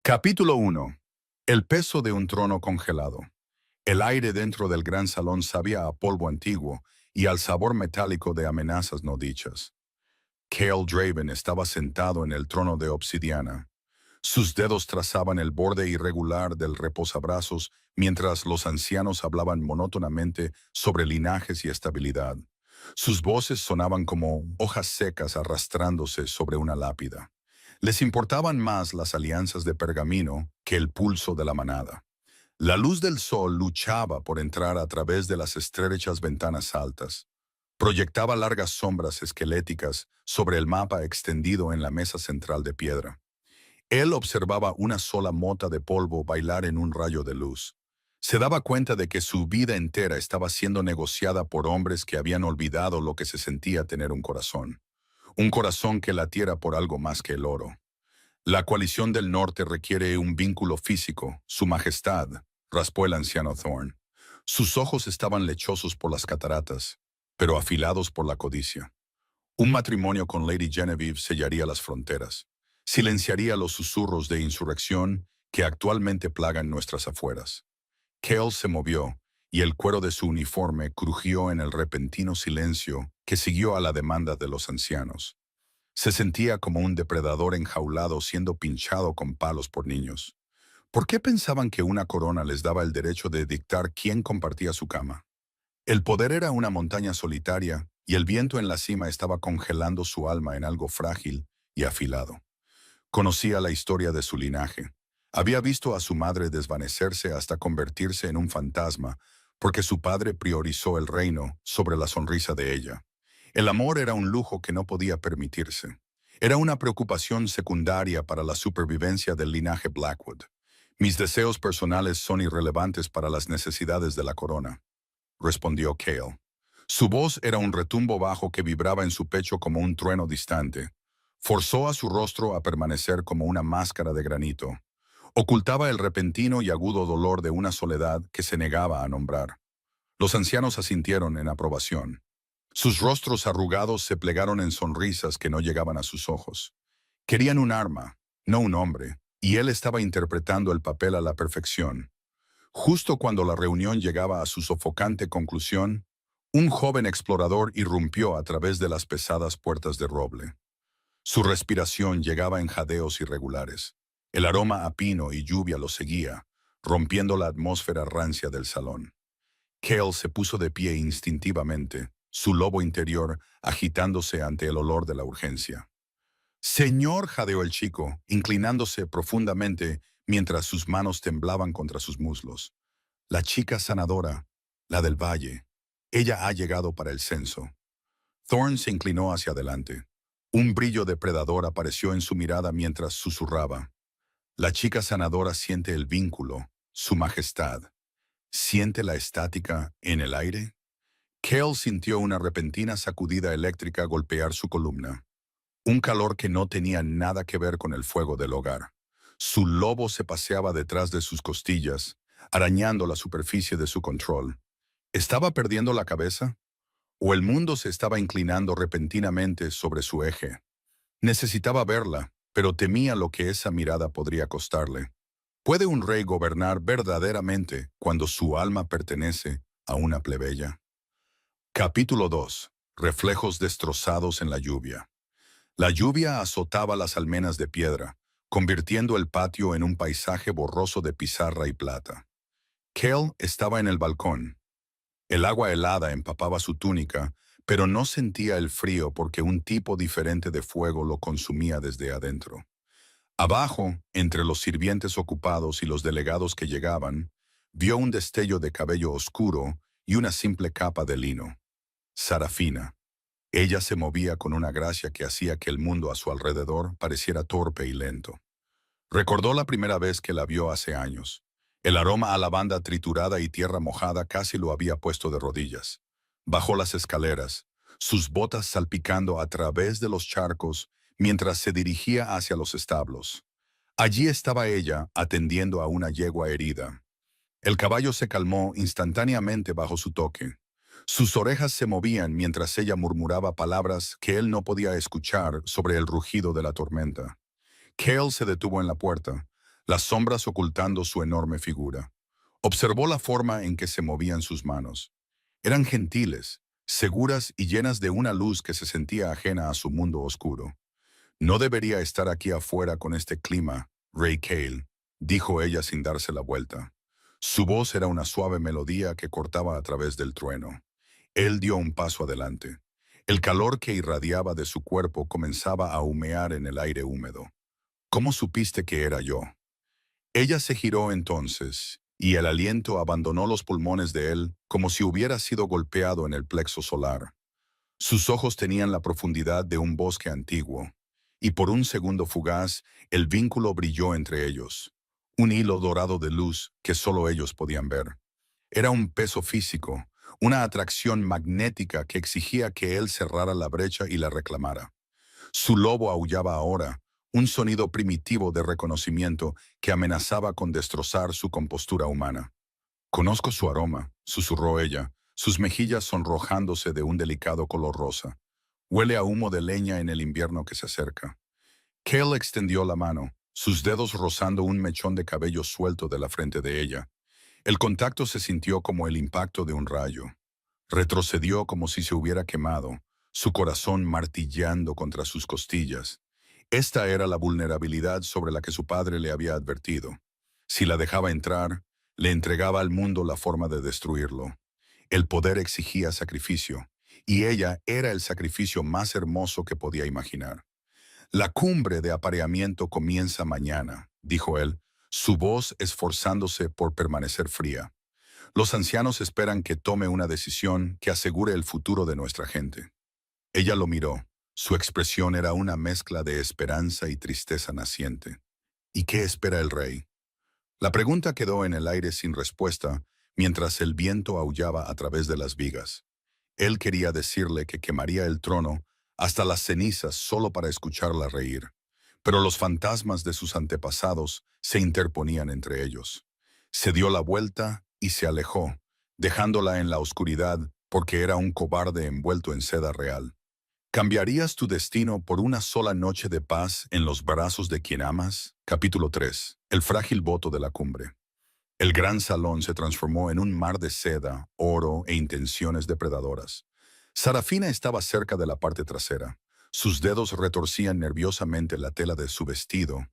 Capítulo 1. El peso de un trono congelado. El aire dentro del gran salón sabía a polvo antiguo y al sabor metálico de amenazas no dichas. Cale Draven estaba sentado en el trono de obsidiana. Sus dedos trazaban el borde irregular del reposabrazos mientras los ancianos hablaban monótonamente sobre linajes y estabilidad. Sus voces sonaban como hojas secas arrastrándose sobre una lápida. Les importaban más las alianzas de pergamino que el pulso de la manada. La luz del sol luchaba por entrar a través de las estrechas ventanas altas. Proyectaba largas sombras esqueléticas sobre el mapa extendido en la mesa central de piedra. Él observaba una sola mota de polvo bailar en un rayo de luz. Se daba cuenta de que su vida entera estaba siendo negociada por hombres que habían olvidado lo que se sentía tener un corazón. Un corazón que latiera por algo más que el oro. La coalición del norte requiere un vínculo físico, su majestad, raspó el anciano Thorn. Sus ojos estaban lechosos por las cataratas, pero afilados por la codicia. Un matrimonio con Lady Genevieve sellaría las fronteras, silenciaría los susurros de insurrección que actualmente plagan nuestras afueras. Cale se movió, y el cuero de su uniforme crujió en el repentino silencio que siguió a la demanda de los ancianos. Se sentía como un depredador enjaulado siendo pinchado con palos por niños. ¿Por qué pensaban que una corona les daba el derecho de dictar quién compartía su cama? El poder era una montaña solitaria, y el viento en la cima estaba congelando su alma en algo frágil y afilado. Conocía la historia de su linaje. Había visto a su madre desvanecerse hasta convertirse en un fantasma, porque su padre priorizó el reino sobre la sonrisa de ella. El amor era un lujo que no podía permitirse. Era una preocupación secundaria para la supervivencia del linaje Blackwood. Mis deseos personales son irrelevantes para las necesidades de la corona, respondió Cale. Su voz era un retumbo bajo que vibraba en su pecho como un trueno distante. Forzó a su rostro a permanecer como una máscara de granito. Ocultaba el repentino y agudo dolor de una soledad que se negaba a nombrar. Los ancianos asintieron en aprobación. Sus rostros arrugados se plegaron en sonrisas que no llegaban a sus ojos. Querían un arma, no un hombre, y él estaba interpretando el papel a la perfección. Justo cuando la reunión llegaba a su sofocante conclusión, un joven explorador irrumpió a través de las pesadas puertas de roble. Su respiración llegaba en jadeos irregulares. El aroma a pino y lluvia lo seguía, rompiendo la atmósfera rancia del salón. Cale se puso de pie instintivamente, su lobo interior agitándose ante el olor de la urgencia. «Señor», jadeó el chico, inclinándose profundamente mientras sus manos temblaban contra sus muslos. «La chica sanadora, la del valle. Ella ha llegado para el censo». Thorn se inclinó hacia adelante. Un brillo depredador apareció en su mirada mientras susurraba. «La chica sanadora siente el vínculo, su majestad. ¿Siente la estática en el aire?» Cale sintió una repentina sacudida eléctrica golpear su columna. Un calor que no tenía nada que ver con el fuego del hogar. Su lobo se paseaba detrás de sus costillas, arañando la superficie de su control. ¿Estaba perdiendo la cabeza? ¿O el mundo se estaba inclinando repentinamente sobre su eje? Necesitaba verla, pero temía lo que esa mirada podría costarle. ¿Puede un rey gobernar verdaderamente cuando su alma pertenece a una plebeya? Capítulo 2. Reflejos destrozados en la lluvia. La lluvia azotaba las almenas de piedra, convirtiendo el patio en un paisaje borroso de pizarra y plata. Cale estaba en el balcón. El agua helada empapaba su túnica, pero no sentía el frío porque un tipo diferente de fuego lo consumía desde adentro. Abajo, entre los sirvientes ocupados y los delegados que llegaban, vio un destello de cabello oscuro y una simple capa de lino. Sarafina. Ella se movía con una gracia que hacía que el mundo a su alrededor pareciera torpe y lento. Recordó la primera vez que la vio hace años. El aroma a lavanda triturada y tierra mojada casi lo había puesto de rodillas. Bajó las escaleras, sus botas salpicando a través de los charcos mientras se dirigía hacia los establos. Allí estaba ella atendiendo a una yegua herida. El caballo se calmó instantáneamente bajo su toque. Sus orejas se movían mientras ella murmuraba palabras que él no podía escuchar sobre el rugido de la tormenta. Cale se detuvo en la puerta. las sombras ocultando su enorme figura. Observó la forma en que se movían sus manos. Eran gentiles, seguras y llenas de una luz que se sentía ajena a su mundo oscuro. No debería estar aquí afuera con este clima, Rey Cale, dijo ella sin darse la vuelta. Su voz era una suave melodía que cortaba a través del trueno. Él dio un paso adelante. El calor que irradiaba de su cuerpo comenzaba a humear en el aire húmedo. ¿Cómo supiste que era yo? Ella se giró entonces, y el aliento abandonó los pulmones de él como si hubiera sido golpeado en el plexo solar. Sus ojos tenían la profundidad de un bosque antiguo, y por un segundo fugaz, el vínculo brilló entre ellos. Un hilo dorado de luz que solo ellos podían ver. Era un peso físico, una atracción magnética que exigía que él cerrara la brecha y la reclamara. Su lobo aullaba ahora, un sonido primitivo de reconocimiento que amenazaba con destrozar su compostura humana. Conozco su aroma, susurró ella, sus mejillas sonrojándose de un delicado color rosa. Huele a humo de leña en el invierno que se acerca. Cale extendió la mano, sus dedos rozando un mechón de cabello suelto de la frente de ella. El contacto se sintió como el impacto de un rayo. Retrocedió como si se hubiera quemado, su corazón martillando contra sus costillas. Esta era la vulnerabilidad sobre la que su padre le había advertido. Si la dejaba entrar, le entregaba al mundo la forma de destruirlo. El poder exigía sacrificio, y ella era el sacrificio más hermoso que podía imaginar. La cumbre de apareamiento comienza mañana, dijo él, su voz esforzándose por permanecer fría. Los ancianos esperan que tome una decisión que asegure el futuro de nuestra gente. Ella lo miró. Su expresión era una mezcla de esperanza y tristeza naciente. ¿Y qué espera el rey? La pregunta quedó en el aire sin respuesta mientras el viento aullaba a través de las vigas. Él quería decirle que quemaría el trono hasta las cenizas solo para escucharla reír, pero los fantasmas de sus antepasados se interponían entre ellos. Se dio la vuelta y se alejó, dejándola en la oscuridad porque era un cobarde envuelto en seda real. ¿Cambiarías tu destino por una sola noche de paz en los brazos de quien amas? Capítulo 3. El frágil voto de la cumbre. El gran salón se transformó en un mar de seda, oro e intenciones depredadoras. Sarafina estaba cerca de la parte trasera. Sus dedos retorcían nerviosamente la tela de su vestido,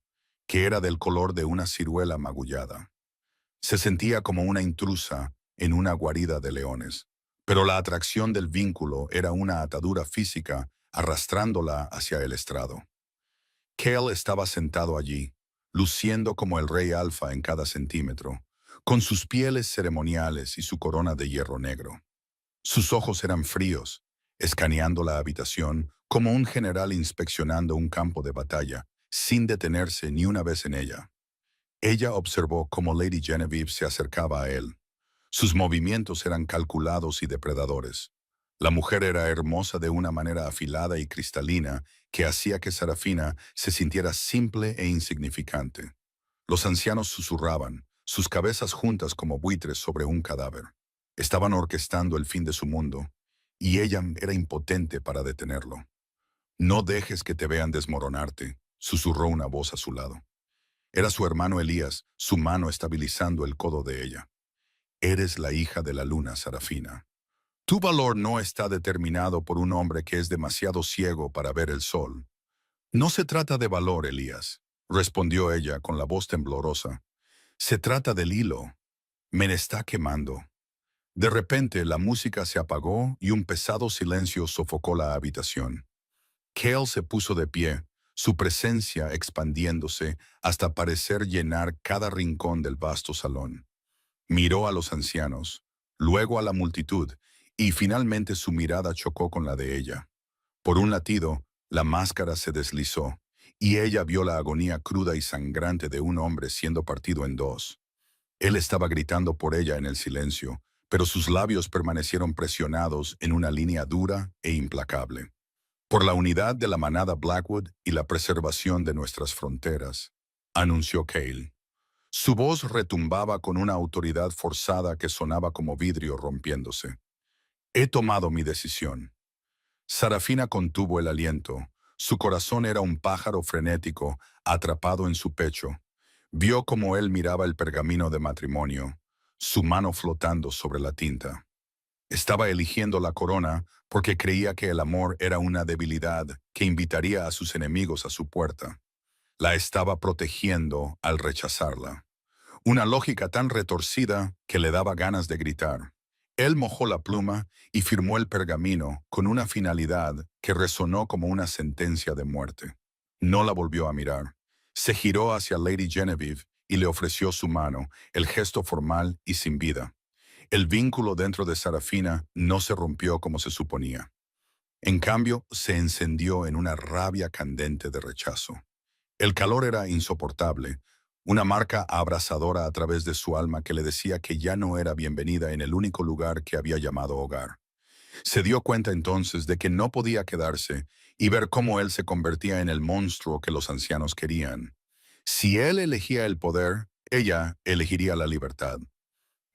que era del color de una ciruela magullada. Se sentía como una intrusa en una guarida de leones, pero la atracción del vínculo era una atadura física arrastrándola hacia el estrado. Cale estaba sentado allí, luciendo como el rey alfa en cada centímetro, con sus pieles ceremoniales y su corona de hierro negro. Sus ojos eran fríos, escaneando la habitación como un general inspeccionando un campo de batalla, sin detenerse ni una vez en ella. Ella observó cómo Lady Genevieve se acercaba a él. Sus movimientos eran calculados y depredadores. La mujer era hermosa de una manera afilada y cristalina que hacía que Sarafina se sintiera simple e insignificante. Los ancianos susurraban, sus cabezas juntas como buitres sobre un cadáver. Estaban orquestando el fin de su mundo, y ella era impotente para detenerlo. «No dejes que te vean desmoronarte», susurró una voz a su lado. Era su hermano Elías, su mano estabilizando el codo de ella. «Eres la hija de la luna, Sarafina. Tu valor no está determinado por un hombre que es demasiado ciego para ver el sol». «No se trata de valor, Elías», respondió ella con la voz temblorosa. «Se trata del hilo. Me está quemando». De repente la música se apagó y un pesado silencio sofocó la habitación. Cale se puso de pie, su presencia expandiéndose hasta parecer llenar cada rincón del vasto salón. Miró a los ancianos, luego a la multitud, y finalmente su mirada chocó con la de ella. Por un latido, la máscara se deslizó, y ella vio la agonía cruda y sangrante de un hombre siendo partido en dos. Él estaba gritando por ella en el silencio, pero sus labios permanecieron presionados en una línea dura e implacable. «Por la unidad de la manada Blackwood y la preservación de nuestras fronteras», anunció Cale. Su voz retumbaba con una autoridad forzada que sonaba como vidrio rompiéndose. «He tomado mi decisión». Sarafina contuvo el aliento. Su corazón era un pájaro frenético, atrapado en su pecho. Vio cómo él miraba el pergamino de matrimonio, su mano flotando sobre la tinta. Estaba eligiendo la corona porque creía que el amor era una debilidad que invitaría a sus enemigos a su puerta. La estaba protegiendo al rechazarla. Una lógica tan retorcida que le daba ganas de gritar. Él mojó la pluma y firmó el pergamino con una finalidad que resonó como una sentencia de muerte. No la volvió a mirar. Se giró hacia Lady Genevieve y le ofreció su mano, el gesto formal y sin vida. El vínculo dentro de Sarafina no se rompió como se suponía. En cambio, se encendió en una rabia candente de rechazo. El calor era insoportable, una marca abrasadora a través de su alma que le decía que ya no era bienvenida en el único lugar que había llamado hogar. Se dio cuenta entonces de que no podía quedarse y ver cómo él se convertía en el monstruo que los ancianos querían. Si él elegía el poder, ella elegiría la libertad.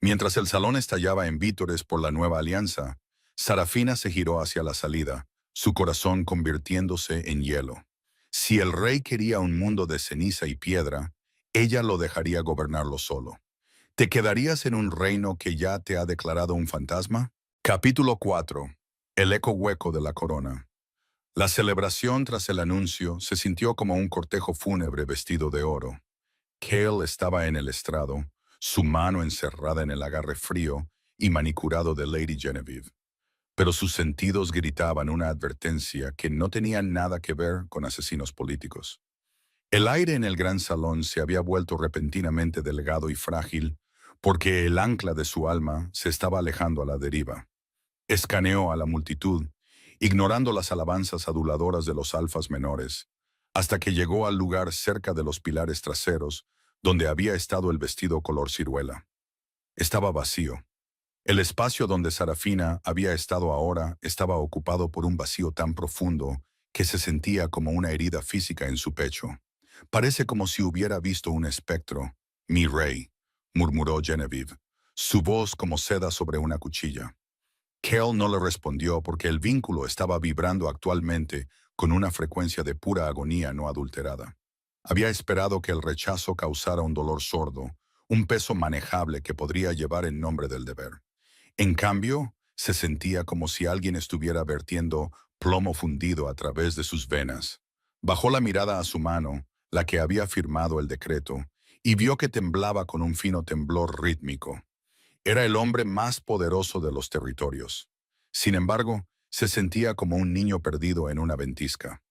Mientras el salón estallaba en vítores por la nueva alianza, Sarafina se giró hacia la salida, su corazón convirtiéndose en hielo. Si el rey quería un mundo de ceniza y piedra, ella lo dejaría gobernarlo solo. ¿Te quedarías en un reino que ya te ha declarado un fantasma? Capítulo 4. El eco hueco de la corona. La celebración tras el anuncio se sintió como un cortejo fúnebre vestido de oro. Cale estaba en el estrado, su mano encerrada en el agarre frío y manicurado de Lady Genevieve. Pero sus sentidos gritaban una advertencia que no tenía nada que ver con asesinos políticos. El aire en el gran salón se había vuelto repentinamente delgado y frágil porque el ancla de su alma se estaba alejando a la deriva. Escaneó a la multitud, ignorando las alabanzas aduladoras de los alfas menores, hasta que llegó al lugar cerca de los pilares traseros, donde había estado el vestido color ciruela. Estaba vacío. El espacio donde Sarafina había estado ahora estaba ocupado por un vacío tan profundo que se sentía como una herida física en su pecho. Parece como si hubiera visto un espectro. Mi rey, murmuró Genevieve, su voz como seda sobre una cuchilla. Cale no le respondió porque el vínculo estaba vibrando actualmente con una frecuencia de pura agonía no adulterada. Había esperado que el rechazo causara un dolor sordo, un peso manejable que podría llevar en nombre del deber. En cambio, se sentía como si alguien estuviera vertiendo plomo fundido a través de sus venas. Bajó la mirada a su mano, la que había firmado el decreto, y vio que temblaba con un fino temblor rítmico. Era el hombre más poderoso de los territorios. Sin embargo, se sentía como un niño perdido en una ventisca.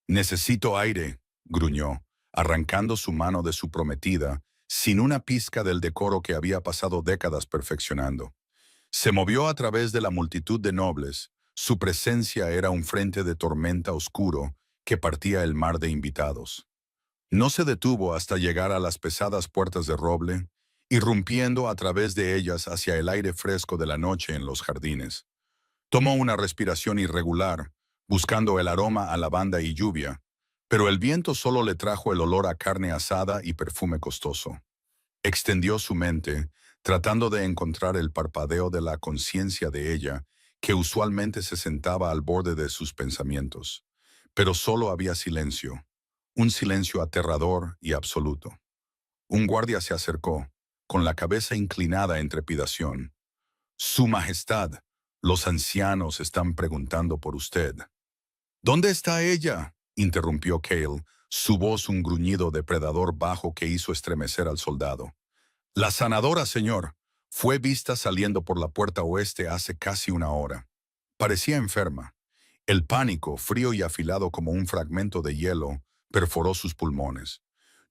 «Necesito aire», gruñó, arrancando su mano de su prometida, sin una pizca del decoro que había pasado décadas perfeccionando. Se movió a través de la multitud de nobles. Su presencia era un frente de tormenta oscuro que partía el mar de invitados. No se detuvo hasta llegar a las pesadas puertas de roble, irrumpiendo a través de ellas hacia el aire fresco de la noche en los jardines. Tomó una respiración irregular, buscando el aroma a lavanda y lluvia, pero el viento solo le trajo el olor a carne asada y perfume costoso. Extendió su mente, tratando de encontrar el parpadeo de la conciencia de ella, que usualmente se sentaba al borde de sus pensamientos. Pero solo había silencio, un silencio aterrador y absoluto. Un guardia se acercó, con la cabeza inclinada en trepidación. «Su Majestad, los ancianos están preguntando por usted». «¿Dónde está ella?», interrumpió Cale, su voz un gruñido depredador bajo que hizo estremecer al soldado. «La sanadora, señor, fue vista saliendo por la puerta oeste hace casi una hora. Parecía enferma. El pánico, frío y afilado como un fragmento de hielo, perforó sus pulmones.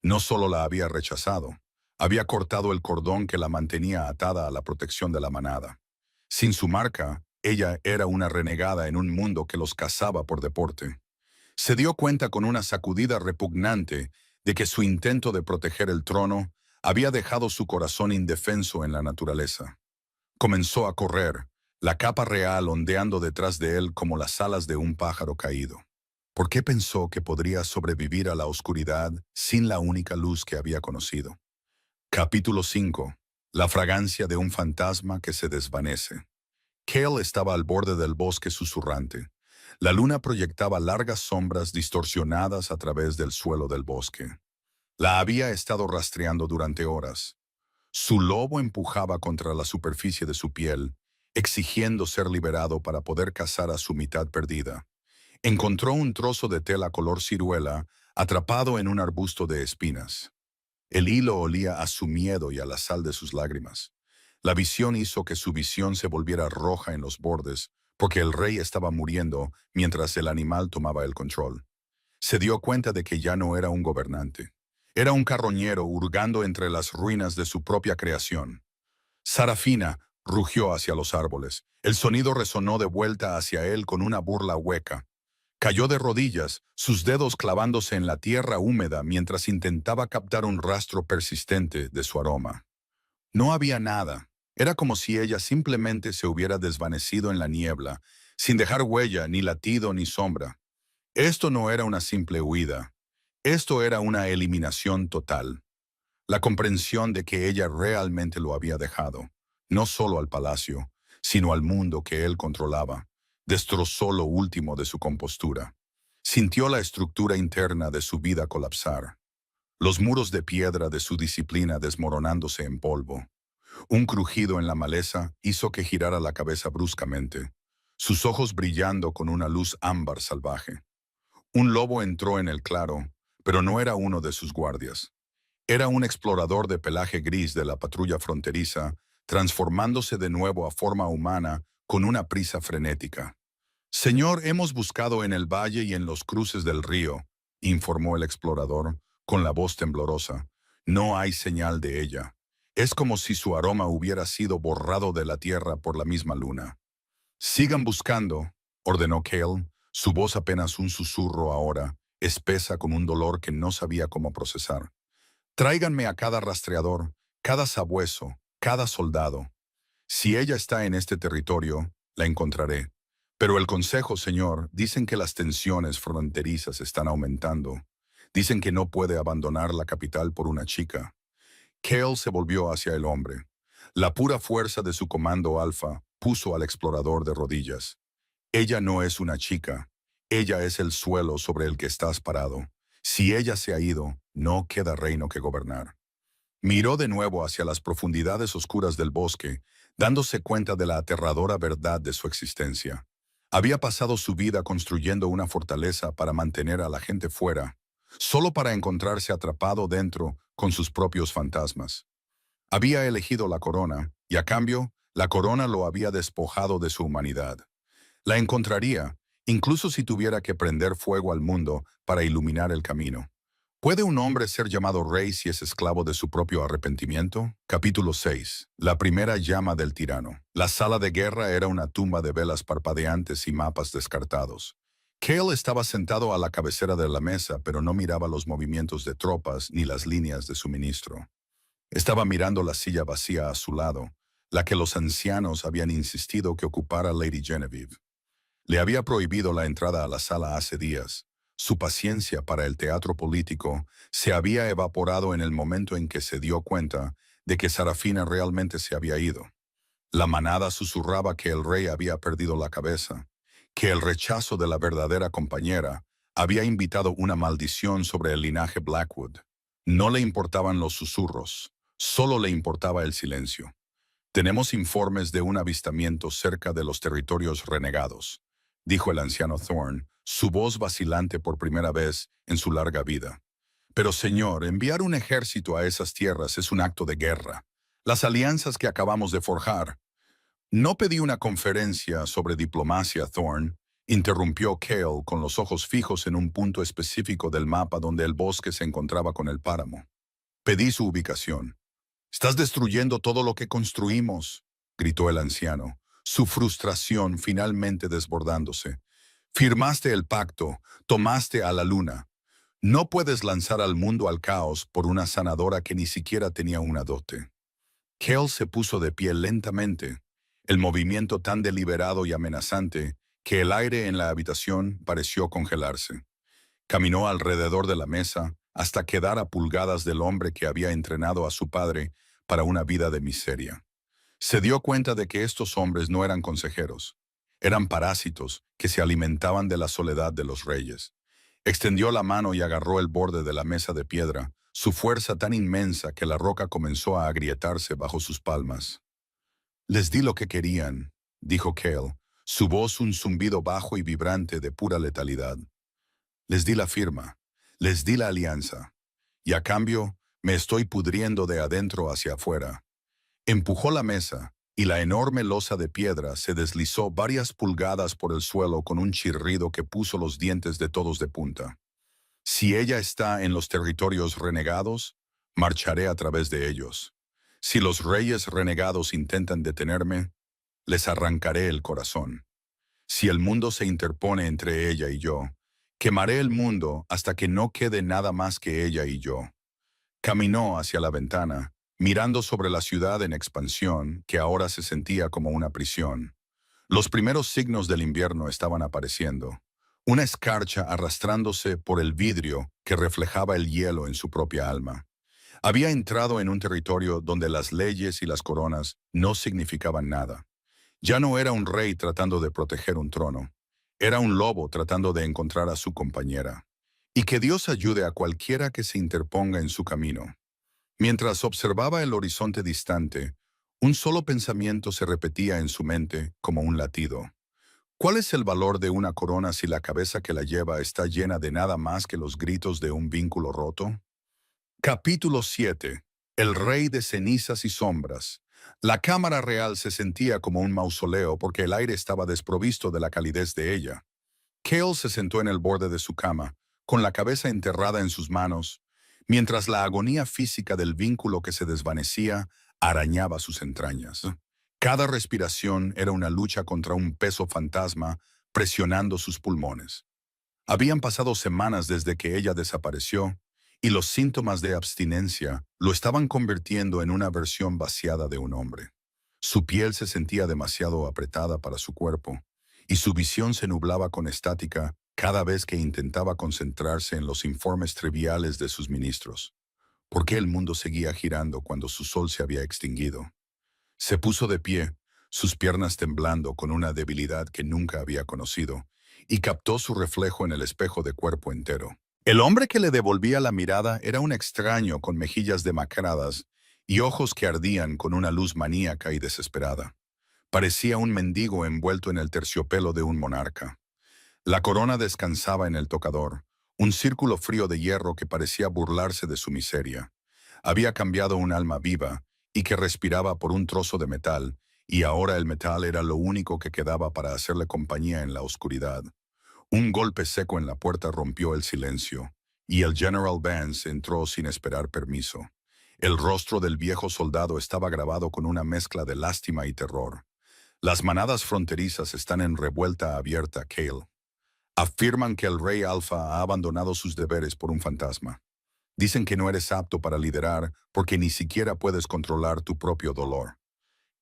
No solo la había rechazado, había cortado el cordón que la mantenía atada a la protección de la manada. Sin su marca, ella era una renegada en un mundo que los cazaba por deporte. Se dio cuenta con una sacudida repugnante de que su intento de proteger el trono había dejado su corazón indefenso en la naturaleza. Comenzó a correr, la capa real ondeando detrás de él como las alas de un pájaro caído. ¿Por qué pensó que podría sobrevivir a la oscuridad sin la única luz que había conocido? Capítulo 5. La fragancia de un fantasma que se desvanece. Cale estaba al borde del bosque susurrante. La luna proyectaba largas sombras distorsionadas a través del suelo del bosque. La había estado rastreando durante horas. Su lobo empujaba contra la superficie de su piel, exigiendo ser liberado para poder cazar a su mitad perdida. Encontró un trozo de tela color ciruela atrapado en un arbusto de espinas. El hilo olía a su miedo y a la sal de sus lágrimas. La visión hizo que su visión se volviera roja en los bordes, porque el rey estaba muriendo mientras el animal tomaba el control. Se dio cuenta de que ya no era un gobernante. Era un carroñero hurgando entre las ruinas de su propia creación. Sarafina rugió hacia los árboles. El sonido resonó de vuelta hacia él con una burla hueca. Cayó de rodillas, sus dedos clavándose en la tierra húmeda mientras intentaba captar un rastro persistente de su aroma. No había nada. Era como si ella simplemente se hubiera desvanecido en la niebla, sin dejar huella, ni latido, ni sombra. Esto no era una simple huida. Esto era una eliminación total. La comprensión de que ella realmente lo había dejado, no solo al palacio, sino al mundo que él controlaba, destrozó lo último de su compostura. Sintió la estructura interna de su vida colapsar, los muros de piedra de su disciplina desmoronándose en polvo. Un crujido en la maleza hizo que girara la cabeza bruscamente, sus ojos brillando con una luz ámbar salvaje. Un lobo entró en el claro, pero no era uno de sus guardias. Era un explorador de pelaje gris de la patrulla fronteriza, transformándose de nuevo a forma humana con una prisa frenética. Señor, hemos buscado en el valle y en los cruces del río, informó el explorador, con la voz temblorosa. No hay señal de ella. Es como si su aroma hubiera sido borrado de la tierra por la misma luna. Sigan buscando, ordenó Cale, su voz apenas un susurro ahora, espesa con un dolor que no sabía cómo procesar. Tráiganme a cada rastreador, cada sabueso, cada soldado. Si ella está en este territorio, la encontraré. Pero el consejo, señor, dicen que las tensiones fronterizas están aumentando. Dicen que no puede abandonar la capital por una chica. Cale se volvió hacia el hombre. La pura fuerza de su comando alfa puso al explorador de rodillas. Ella no es una chica. Ella es el suelo sobre el que estás parado. Si ella se ha ido, no queda reino que gobernar. Miró de nuevo hacia las profundidades oscuras del bosque, dándose cuenta de la aterradora verdad de su existencia. Había pasado su vida construyendo una fortaleza para mantener a la gente fuera, solo para encontrarse atrapado dentro con sus propios fantasmas. Había elegido la corona, y a cambio, la corona lo había despojado de su humanidad. La encontraría, incluso si tuviera que prender fuego al mundo para iluminar el camino. ¿Puede un hombre ser llamado rey si es esclavo de su propio arrepentimiento? Capítulo 6. La primera llama del tirano. La sala de guerra era una tumba de velas parpadeantes y mapas descartados. Cale estaba sentado a la cabecera de la mesa, pero no miraba los movimientos de tropas ni las líneas de suministro. Estaba mirando la silla vacía a su lado, la que los ancianos habían insistido que ocupara Lady Genevieve. Le había prohibido la entrada a la sala hace días. Su paciencia para el teatro político se había evaporado en el momento en que se dio cuenta de que Sarafina realmente se había ido. La manada susurraba que el rey había perdido la cabeza, que el rechazo de la verdadera compañera había invitado una maldición sobre el linaje Blackwood. No le importaban los susurros, solo le importaba el silencio. Tenemos informes de un avistamiento cerca de los territorios renegados, dijo el anciano Thorne, su voz vacilante por primera vez en su larga vida. Pero señor, enviar un ejército a esas tierras es un acto de guerra. Las alianzas que acabamos de forjar. No pedí una conferencia sobre diplomacia, Thorne, interrumpió Cale con los ojos fijos en un punto específico del mapa donde el bosque se encontraba con el páramo. Pedí su ubicación. «Estás destruyendo todo lo que construimos», gritó el anciano, su frustración finalmente desbordándose. «Firmaste el pacto, tomaste a la luna. No puedes lanzar al mundo al caos por una sanadora que ni siquiera tenía una dote». Cale se puso de pie lentamente, el movimiento tan deliberado y amenazante que el aire en la habitación pareció congelarse. Caminó alrededor de la mesa hasta quedar a pulgadas del hombre que había entrenado a su padre para una vida de miseria. Se dio cuenta de que estos hombres no eran consejeros, eran parásitos que se alimentaban de la soledad de los reyes. Extendió la mano y agarró el borde de la mesa de piedra, su fuerza tan inmensa que la roca comenzó a agrietarse bajo sus palmas. Les di lo que querían, dijo Cale, su voz un zumbido bajo y vibrante de pura letalidad. Les di la firma, les di la alianza, y a cambio me estoy pudriendo de adentro hacia afuera. Empujó la mesa, y la enorme losa de piedra se deslizó varias pulgadas por el suelo con un chirrido que puso los dientes de todos de punta. Si ella está en los territorios renegados, marcharé a través de ellos. Si los reyes renegados intentan detenerme, les arrancaré el corazón. Si el mundo se interpone entre ella y yo, quemaré el mundo hasta que no quede nada más que ella y yo. Caminó hacia la ventana, mirando sobre la ciudad en expansión, que ahora se sentía como una prisión. Los primeros signos del invierno estaban apareciendo. Una escarcha arrastrándose por el vidrio que reflejaba el hielo en su propia alma. Había entrado en un territorio donde las leyes y las coronas no significaban nada. Ya no era un rey tratando de proteger un trono. Era un lobo tratando de encontrar a su compañera. Y que Dios ayude a cualquiera que se interponga en su camino. Mientras observaba el horizonte distante, un solo pensamiento se repetía en su mente como un latido. ¿Cuál es el valor de una corona si la cabeza que la lleva está llena de nada más que los gritos de un vínculo roto? Capítulo 7. El rey de cenizas y sombras. La cámara real se sentía como un mausoleo porque el aire estaba desprovisto de la calidez de ella. Cale se sentó en el borde de su cama, con la cabeza enterrada en sus manos, mientras la agonía física del vínculo que se desvanecía arañaba sus entrañas. Cada respiración era una lucha contra un peso fantasma presionando sus pulmones. Habían pasado semanas desde que ella desapareció, y los síntomas de abstinencia lo estaban convirtiendo en una versión vaciada de un hombre. Su piel se sentía demasiado apretada para su cuerpo, y su visión se nublaba con estática cada vez que intentaba concentrarse en los informes triviales de sus ministros. ¿Por qué el mundo seguía girando cuando su sol se había extinguido? Se puso de pie, sus piernas temblando con una debilidad que nunca había conocido, y captó su reflejo en el espejo de cuerpo entero. El hombre que le devolvía la mirada era un extraño con mejillas demacradas y ojos que ardían con una luz maníaca y desesperada. Parecía un mendigo envuelto en el terciopelo de un monarca. La corona descansaba en el tocador, un círculo frío de hierro que parecía burlarse de su miseria. Había cambiado un alma viva y que respiraba por un trozo de metal, y ahora el metal era lo único que quedaba para hacerle compañía en la oscuridad. Un golpe seco en la puerta rompió el silencio, y el General Vance entró sin esperar permiso. El rostro del viejo soldado estaba grabado con una mezcla de lástima y terror. Las manadas fronterizas están en revuelta abierta, Cale. Afirman que el rey Alfa ha abandonado sus deberes por un fantasma. Dicen que no eres apto para liderar porque ni siquiera puedes controlar tu propio dolor.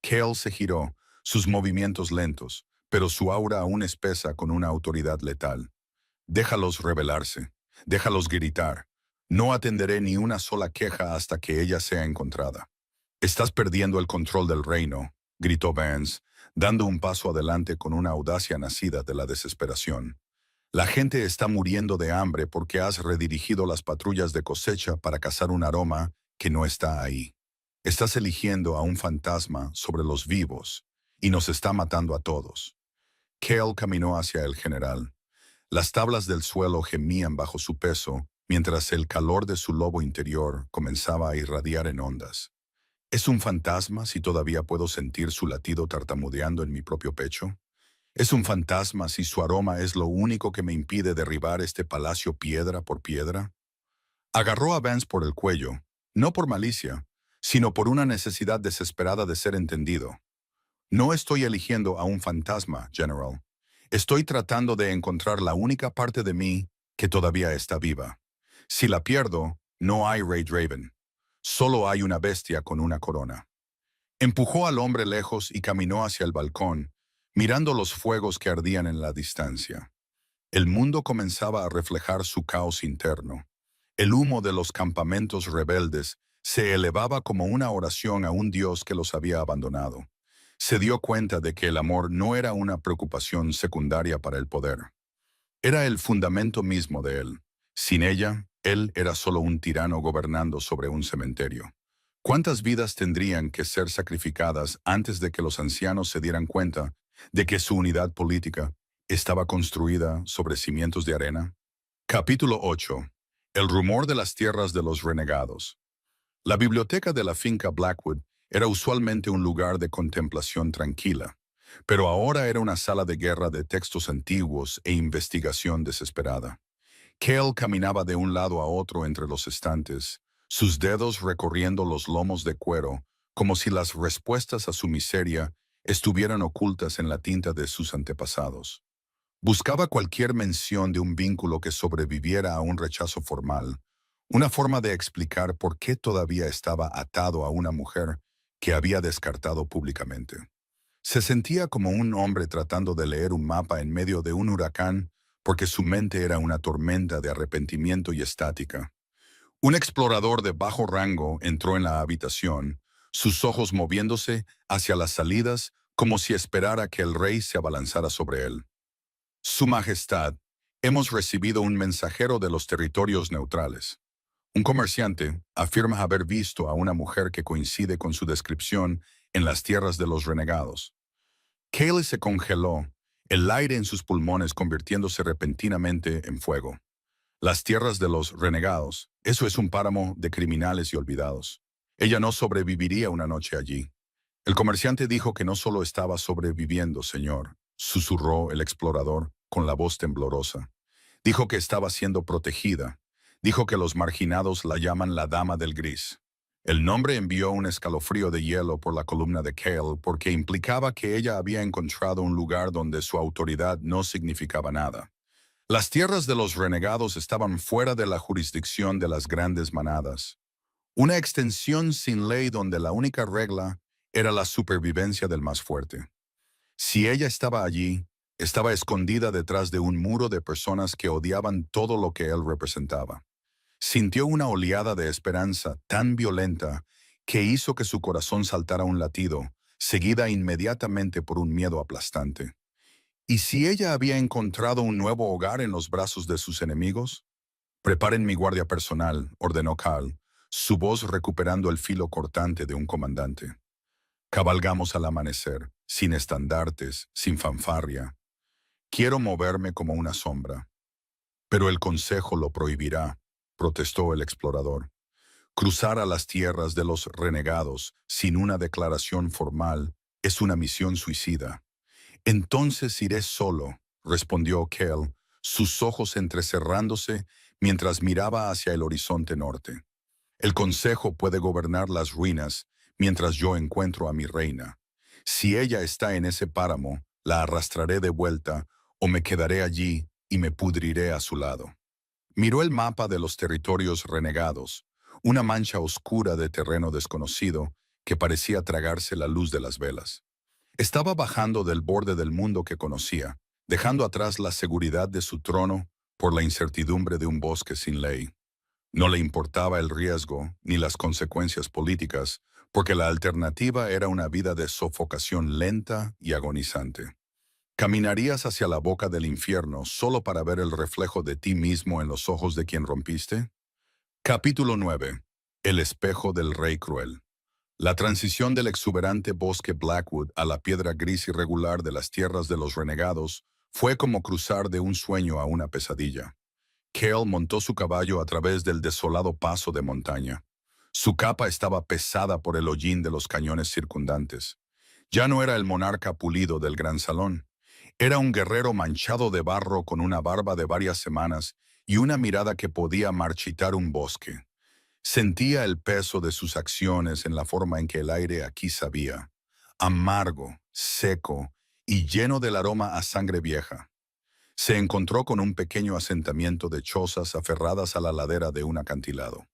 Cale se giró, sus movimientos lentos, pero su aura aún espesa con una autoridad letal. Déjalos rebelarse, déjalos gritar. No atenderé ni una sola queja hasta que ella sea encontrada. Estás perdiendo el control del reino, gritó Vance, dando un paso adelante con una audacia nacida de la desesperación. La gente está muriendo de hambre porque has redirigido las patrullas de cosecha para cazar un aroma que no está ahí. Estás eligiendo a un fantasma sobre los vivos y nos está matando a todos. Cale caminó hacia el general. Las tablas del suelo gemían bajo su peso mientras el calor de su lobo interior comenzaba a irradiar en ondas. ¿Es un fantasma si todavía puedo sentir su latido tartamudeando en mi propio pecho? ¿Es un fantasma si su aroma es lo único que me impide derribar este palacio piedra por piedra? Agarró a Vance por el cuello, no por malicia, sino por una necesidad desesperada de ser entendido. No estoy eligiendo a un fantasma, General. Estoy tratando de encontrar la única parte de mí que todavía está viva. Si la pierdo, no hay Rey Draven. Solo hay una bestia con una corona. Empujó al hombre lejos y caminó hacia el balcón, mirando los fuegos que ardían en la distancia. El mundo comenzaba a reflejar su caos interno. El humo de los campamentos rebeldes se elevaba como una oración a un Dios que los había abandonado. Se dio cuenta de que el amor no era una preocupación secundaria para el poder. Era el fundamento mismo de él. Sin ella, Él era solo un tirano gobernando sobre un cementerio. ¿Cuántas vidas tendrían que ser sacrificadas antes de que los ancianos se dieran cuenta de que su unidad política estaba construida sobre cimientos de arena? Capítulo 8. El rumor de las tierras de los renegados. La biblioteca de la finca Blackwood era usualmente un lugar de contemplación tranquila, pero ahora era una sala de guerra de textos antiguos e investigación desesperada. Cale caminaba de un lado a otro entre los estantes, sus dedos recorriendo los lomos de cuero, como si las respuestas a su miseria estuvieran ocultas en la tinta de sus antepasados. Buscaba cualquier mención de un vínculo que sobreviviera a un rechazo formal, una forma de explicar por qué todavía estaba atado a una mujer que había descartado públicamente. Se sentía como un hombre tratando de leer un mapa en medio de un huracán porque su mente era una tormenta de arrepentimiento y estática. Un explorador de bajo rango entró en la habitación, sus ojos moviéndose hacia las salidas como si esperara que el rey se abalanzara sobre él. Su Majestad, hemos recibido un mensajero de los territorios neutrales. Un comerciante afirma haber visto a una mujer que coincide con su descripción en las tierras de los renegados. Cale se congeló, el aire en sus pulmones convirtiéndose repentinamente en fuego. Las tierras de los renegados, eso es un páramo de criminales y olvidados. Ella no sobreviviría una noche allí. El comerciante dijo que no solo estaba sobreviviendo, señor, susurró el explorador con la voz temblorosa. Dijo que estaba siendo protegida. Dijo que los marginados la llaman la Dama del Gris. El nombre envió un escalofrío de hielo por la columna de Cale porque implicaba que ella había encontrado un lugar donde su autoridad no significaba nada. Las tierras de los renegados estaban fuera de la jurisdicción de las grandes manadas. Una extensión sin ley donde la única regla era la supervivencia del más fuerte. Si ella estaba allí, estaba escondida detrás de un muro de personas que odiaban todo lo que él representaba. Sintió una oleada de esperanza tan violenta que hizo que su corazón saltara un latido, seguida inmediatamente por un miedo aplastante. ¿Y si ella había encontrado un nuevo hogar en los brazos de sus enemigos? Preparen mi guardia personal, ordenó Carl, su voz recuperando el filo cortante de un comandante. Cabalgamos al amanecer, sin estandartes, sin fanfarria. Quiero moverme como una sombra. Pero el consejo lo prohibirá, protestó el explorador. Cruzar a las tierras de los renegados sin una declaración formal es una misión suicida. Entonces iré solo, respondió Kell, sus ojos entrecerrándose mientras miraba hacia el horizonte norte. El consejo puede gobernar las ruinas mientras yo encuentro a mi reina. Si ella está en ese páramo, la arrastraré de vuelta o me quedaré allí y me pudriré a su lado. Miró el mapa de los territorios renegados, una mancha oscura de terreno desconocido que parecía tragarse la luz de las velas. Estaba bajando del borde del mundo que conocía, dejando atrás la seguridad de su trono por la incertidumbre de un bosque sin ley. No le importaba el riesgo ni las consecuencias políticas, porque la alternativa era una vida de sofocación lenta y agonizante. ¿Caminarías hacia la boca del infierno solo para ver el reflejo de ti mismo en los ojos de quien rompiste? Capítulo 9. El espejo del rey cruel. La transición del exuberante bosque Blackwood a la piedra gris irregular de las tierras de los renegados fue como cruzar de un sueño a una pesadilla. Cale montó su caballo a través del desolado paso de montaña. Su capa estaba pesada por el hollín de los cañones circundantes. Ya no era el monarca pulido del gran salón. Era un guerrero manchado de barro con una barba de varias semanas y una mirada que podía marchitar un bosque. Sentía el peso de sus acciones en la forma en que el aire aquí sabía, amargo, seco y lleno del aroma a sangre vieja. Se encontró con un pequeño asentamiento de chozas aferradas a la ladera de un acantilado.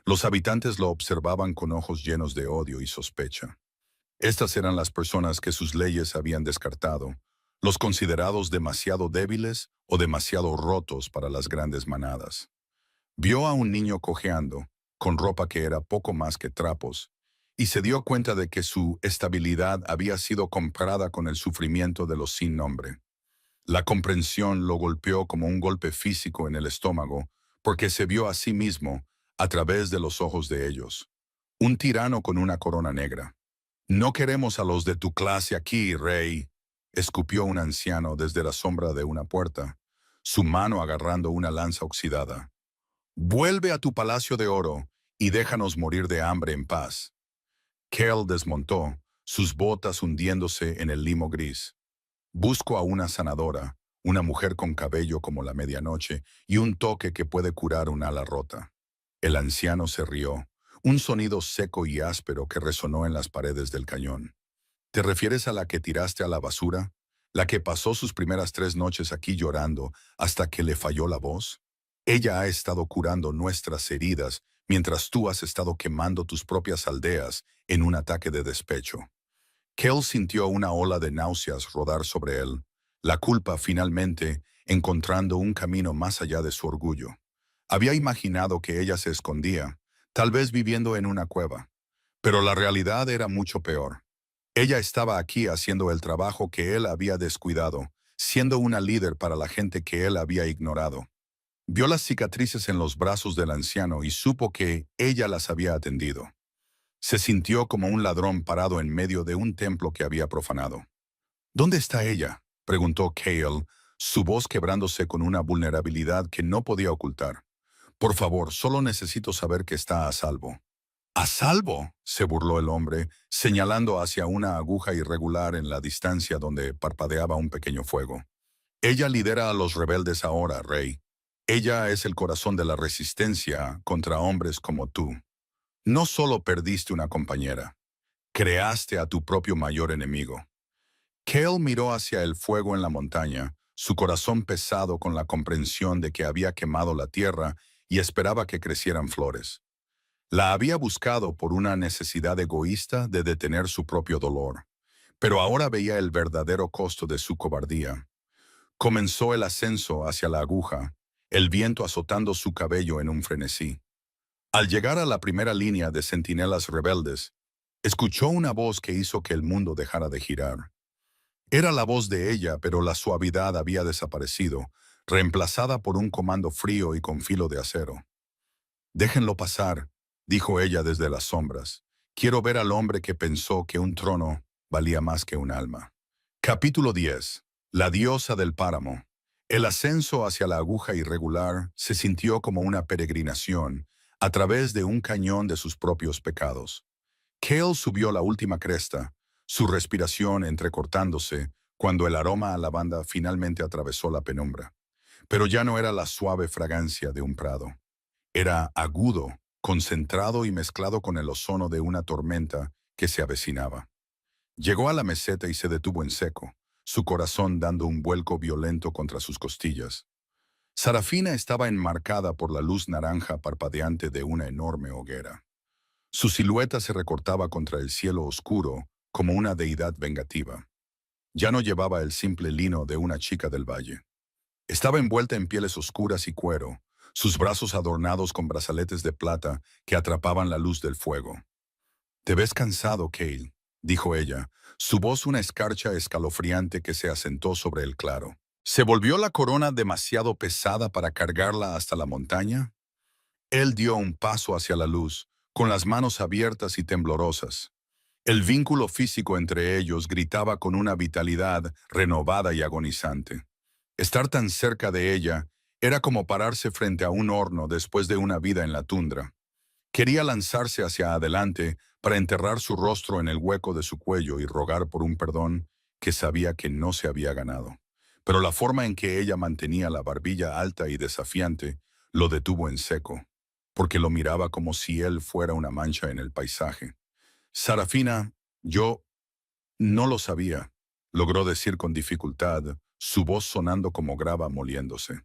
Los habitantes lo observaban con ojos llenos de odio y sospecha. Estas eran las personas que sus leyes habían descartado, los considerados demasiado débiles o demasiado rotos para las grandes manadas. Vio a un niño cojeando, con ropa que era poco más que trapos, y se dio cuenta de que su estabilidad había sido comprada con el sufrimiento de los sin nombre. La comprensión lo golpeó como un golpe físico en el estómago, porque se vio a sí mismo a través de los ojos de ellos. Un tirano con una corona negra. No queremos a los de tu clase aquí, rey, escupió un anciano desde la sombra de una puerta, su mano agarrando una lanza oxidada. Vuelve a tu palacio de oro y déjanos morir de hambre en paz. Kel desmontó, sus botas hundiéndose en el limo gris. Busco a una sanadora, una mujer con cabello como la medianoche y un toque que puede curar un ala rota. El anciano se rió, un sonido seco y áspero que resonó en las paredes del cañón. ¿Te refieres a la que tiraste a la basura? ¿La que pasó sus primeras 3 noches aquí llorando hasta que le falló la voz? Ella ha estado curando nuestras heridas mientras tú has estado quemando tus propias aldeas en un ataque de despecho. Kel sintió una ola de náuseas rodar sobre él, la culpa finalmente encontrando un camino más allá de su orgullo. Había imaginado que ella se escondía, tal vez viviendo en una cueva, pero la realidad era mucho peor. Ella estaba aquí haciendo el trabajo que él había descuidado, siendo una líder para la gente que él había ignorado. Vio las cicatrices en los brazos del anciano y supo que ella las había atendido. Se sintió como un ladrón parado en medio de un templo que había profanado. ¿Dónde está ella?, preguntó Cale, su voz quebrándose con una vulnerabilidad que no podía ocultar. Por favor, solo necesito saber que está a salvo. ¿A salvo?, se burló el hombre, señalando hacia una aguja irregular en la distancia donde parpadeaba un pequeño fuego. Ella lidera a los rebeldes ahora, rey. Ella es el corazón de la resistencia contra hombres como tú. No solo perdiste una compañera, creaste a tu propio mayor enemigo. Cale miró hacia el fuego en la montaña, su corazón pesado con la comprensión de que había quemado la tierra y esperaba que crecieran flores. La había buscado por una necesidad egoísta de detener su propio dolor, pero ahora veía el verdadero costo de su cobardía. Comenzó el ascenso hacia la aguja, el viento azotando su cabello en un frenesí. Al llegar a la primera línea de centinelas rebeldes, escuchó una voz que hizo que el mundo dejara de girar. Era la voz de ella, pero la suavidad había desaparecido, reemplazada por un comando frío y con filo de acero. «Déjenlo pasar», dijo ella desde las sombras. «Quiero ver al hombre que pensó que un trono valía más que un alma». Capítulo 10. La diosa del páramo. El ascenso hacia la aguja irregular se sintió como una peregrinación a través de un cañón de sus propios pecados. Cale subió la última cresta, su respiración entrecortándose cuando el aroma a lavanda finalmente atravesó la penumbra. Pero ya no era la suave fragancia de un prado. Era agudo, concentrado y mezclado con el ozono de una tormenta que se avecinaba. Llegó a la meseta y se detuvo en seco, su corazón dando un vuelco violento contra sus costillas. Sarafina estaba enmarcada por la luz naranja parpadeante de una enorme hoguera. Su silueta se recortaba contra el cielo oscuro como una deidad vengativa. Ya no llevaba el simple lino de una chica del valle. Estaba envuelta en pieles oscuras y cuero, sus brazos adornados con brazaletes de plata que atrapaban la luz del fuego. «Te ves cansado, Cale», dijo ella, su voz una escarcha escalofriante que se asentó sobre el claro. ¿Se volvió la corona demasiado pesada para cargarla hasta la montaña? Él dio un paso hacia la luz, con las manos abiertas y temblorosas. El vínculo físico entre ellos gritaba con una vitalidad renovada y agonizante. Estar tan cerca de ella era como pararse frente a un horno después de una vida en la tundra. Quería lanzarse hacia adelante para enterrar su rostro en el hueco de su cuello y rogar por un perdón que sabía que no se había ganado. Pero la forma en que ella mantenía la barbilla alta y desafiante lo detuvo en seco, porque lo miraba como si él fuera una mancha en el paisaje. «Sarafina, yo no lo sabía», logró decir con dificultad, su voz sonando como grava moliéndose.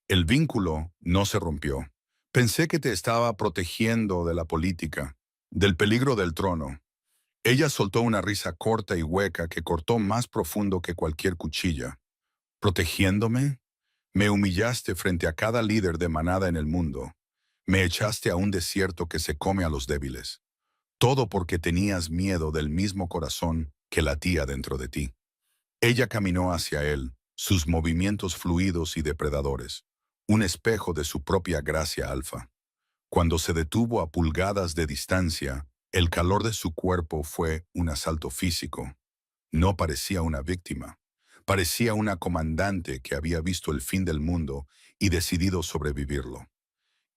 «El vínculo no se rompió. Pensé que te estaba protegiendo de la política, del peligro del trono». Ella soltó una risa corta y hueca que cortó más profundo que cualquier cuchilla. «¿Protegiéndome? Me humillaste frente a cada líder de manada en el mundo. Me echaste a un desierto que se come a los débiles. Todo porque tenías miedo del mismo corazón que latía dentro de ti». Ella caminó hacia él, sus movimientos fluidos y depredadores. un espejo de su propia gracia alfa. Cuando se detuvo a pulgadas de distancia, el calor de su cuerpo fue un asalto físico. No parecía una víctima. Parecía una comandante que había visto el fin del mundo y decidido sobrevivirlo.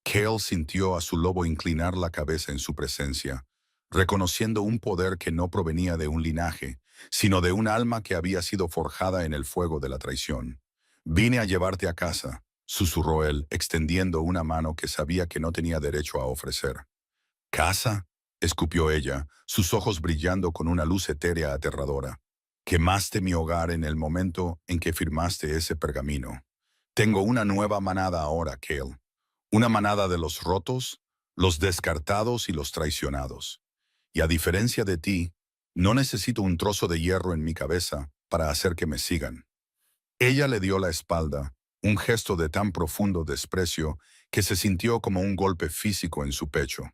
Cale sintió a su lobo inclinar la cabeza en su presencia, reconociendo un poder que no provenía de un linaje, sino de un alma que había sido forjada en el fuego de la traición. «Vine a llevarte a casa», susurró él, extendiendo una mano que sabía que no tenía derecho a ofrecer. «¿Casa?», escupió ella, sus ojos brillando con una luz etérea aterradora. «Quemaste mi hogar en el momento en que firmaste ese pergamino. Tengo una nueva manada ahora, Cale. Una manada de los rotos, los descartados y los traicionados. Y a diferencia de ti, no necesito un trozo de hierro en mi cabeza para hacer que me sigan». Ella le dio la espalda, un gesto de tan profundo desprecio que se sintió como un golpe físico en su pecho.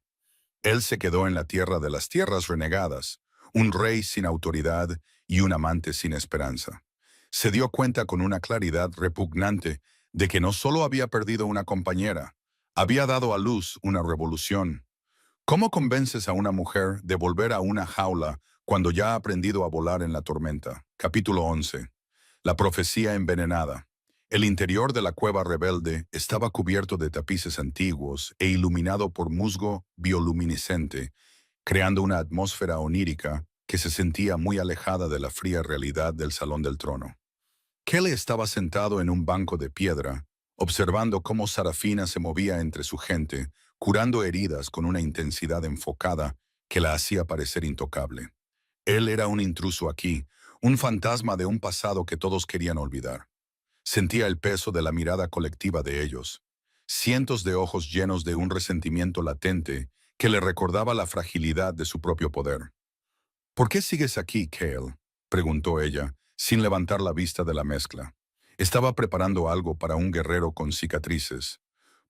Él se quedó en la tierra de las tierras renegadas, un rey sin autoridad y un amante sin esperanza. Se dio cuenta con una claridad repugnante de que no solo había perdido una compañera, había dado a luz una revolución. ¿Cómo convences a una mujer de volver a una jaula cuando ya ha aprendido a volar en la tormenta? Capítulo 11. La profecía envenenada. El interior de la cueva rebelde estaba cubierto de tapices antiguos e iluminado por musgo bioluminiscente, creando una atmósfera onírica que se sentía muy alejada de la fría realidad del Salón del Trono. Kelly estaba sentado en un banco de piedra, observando cómo Sarafina se movía entre su gente, curando heridas con una intensidad enfocada que la hacía parecer intocable. Él era un intruso aquí, un fantasma de un pasado que todos querían olvidar. Sentía el peso de la mirada colectiva de ellos, cientos de ojos llenos de un resentimiento latente que le recordaba la fragilidad de su propio poder. «¿Por qué sigues aquí, Cale?», preguntó ella, sin levantar la vista de la mezcla. Estaba preparando algo para un guerrero con cicatrices.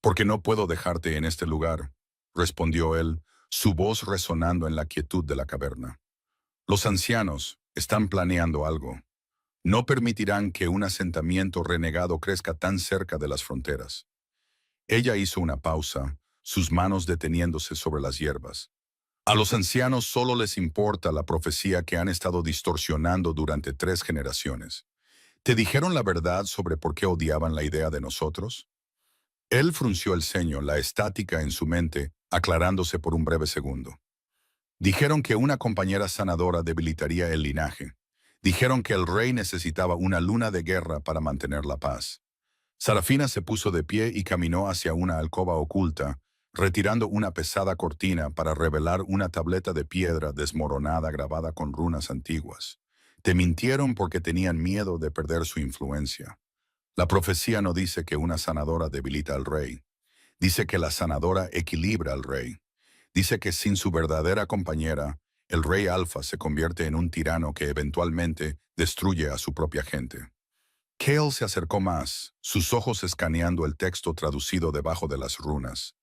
«Porque no puedo dejarte en este lugar», respondió él, su voz resonando en la quietud de la caverna. «Los ancianos están planeando algo. No permitirán que un asentamiento renegado crezca tan cerca de las fronteras». Ella hizo una pausa, sus manos deteniéndose sobre las hierbas. «A los ancianos solo les importa la profecía que han estado distorsionando durante 3 generaciones. ¿Te dijeron la verdad sobre por qué odiaban la idea de nosotros?». Él frunció el ceño, la estática en su mente, aclarándose por un breve segundo. «Dijeron que una compañera sanadora debilitaría el linaje. Dijeron que el rey necesitaba una luna de guerra para mantener la paz». Sarafina se puso de pie y caminó hacia una alcoba oculta, retirando una pesada cortina para revelar una tableta de piedra desmoronada grabada con runas antiguas. «Te mintieron porque tenían miedo de perder su influencia. La profecía no dice que una sanadora debilita al rey. Dice que la sanadora equilibra al rey. Dice que sin su verdadera compañera, el rey Alfa se convierte en un tirano que eventualmente destruye a su propia gente». Cale se acercó más, sus ojos escaneando el texto traducido debajo de las runas.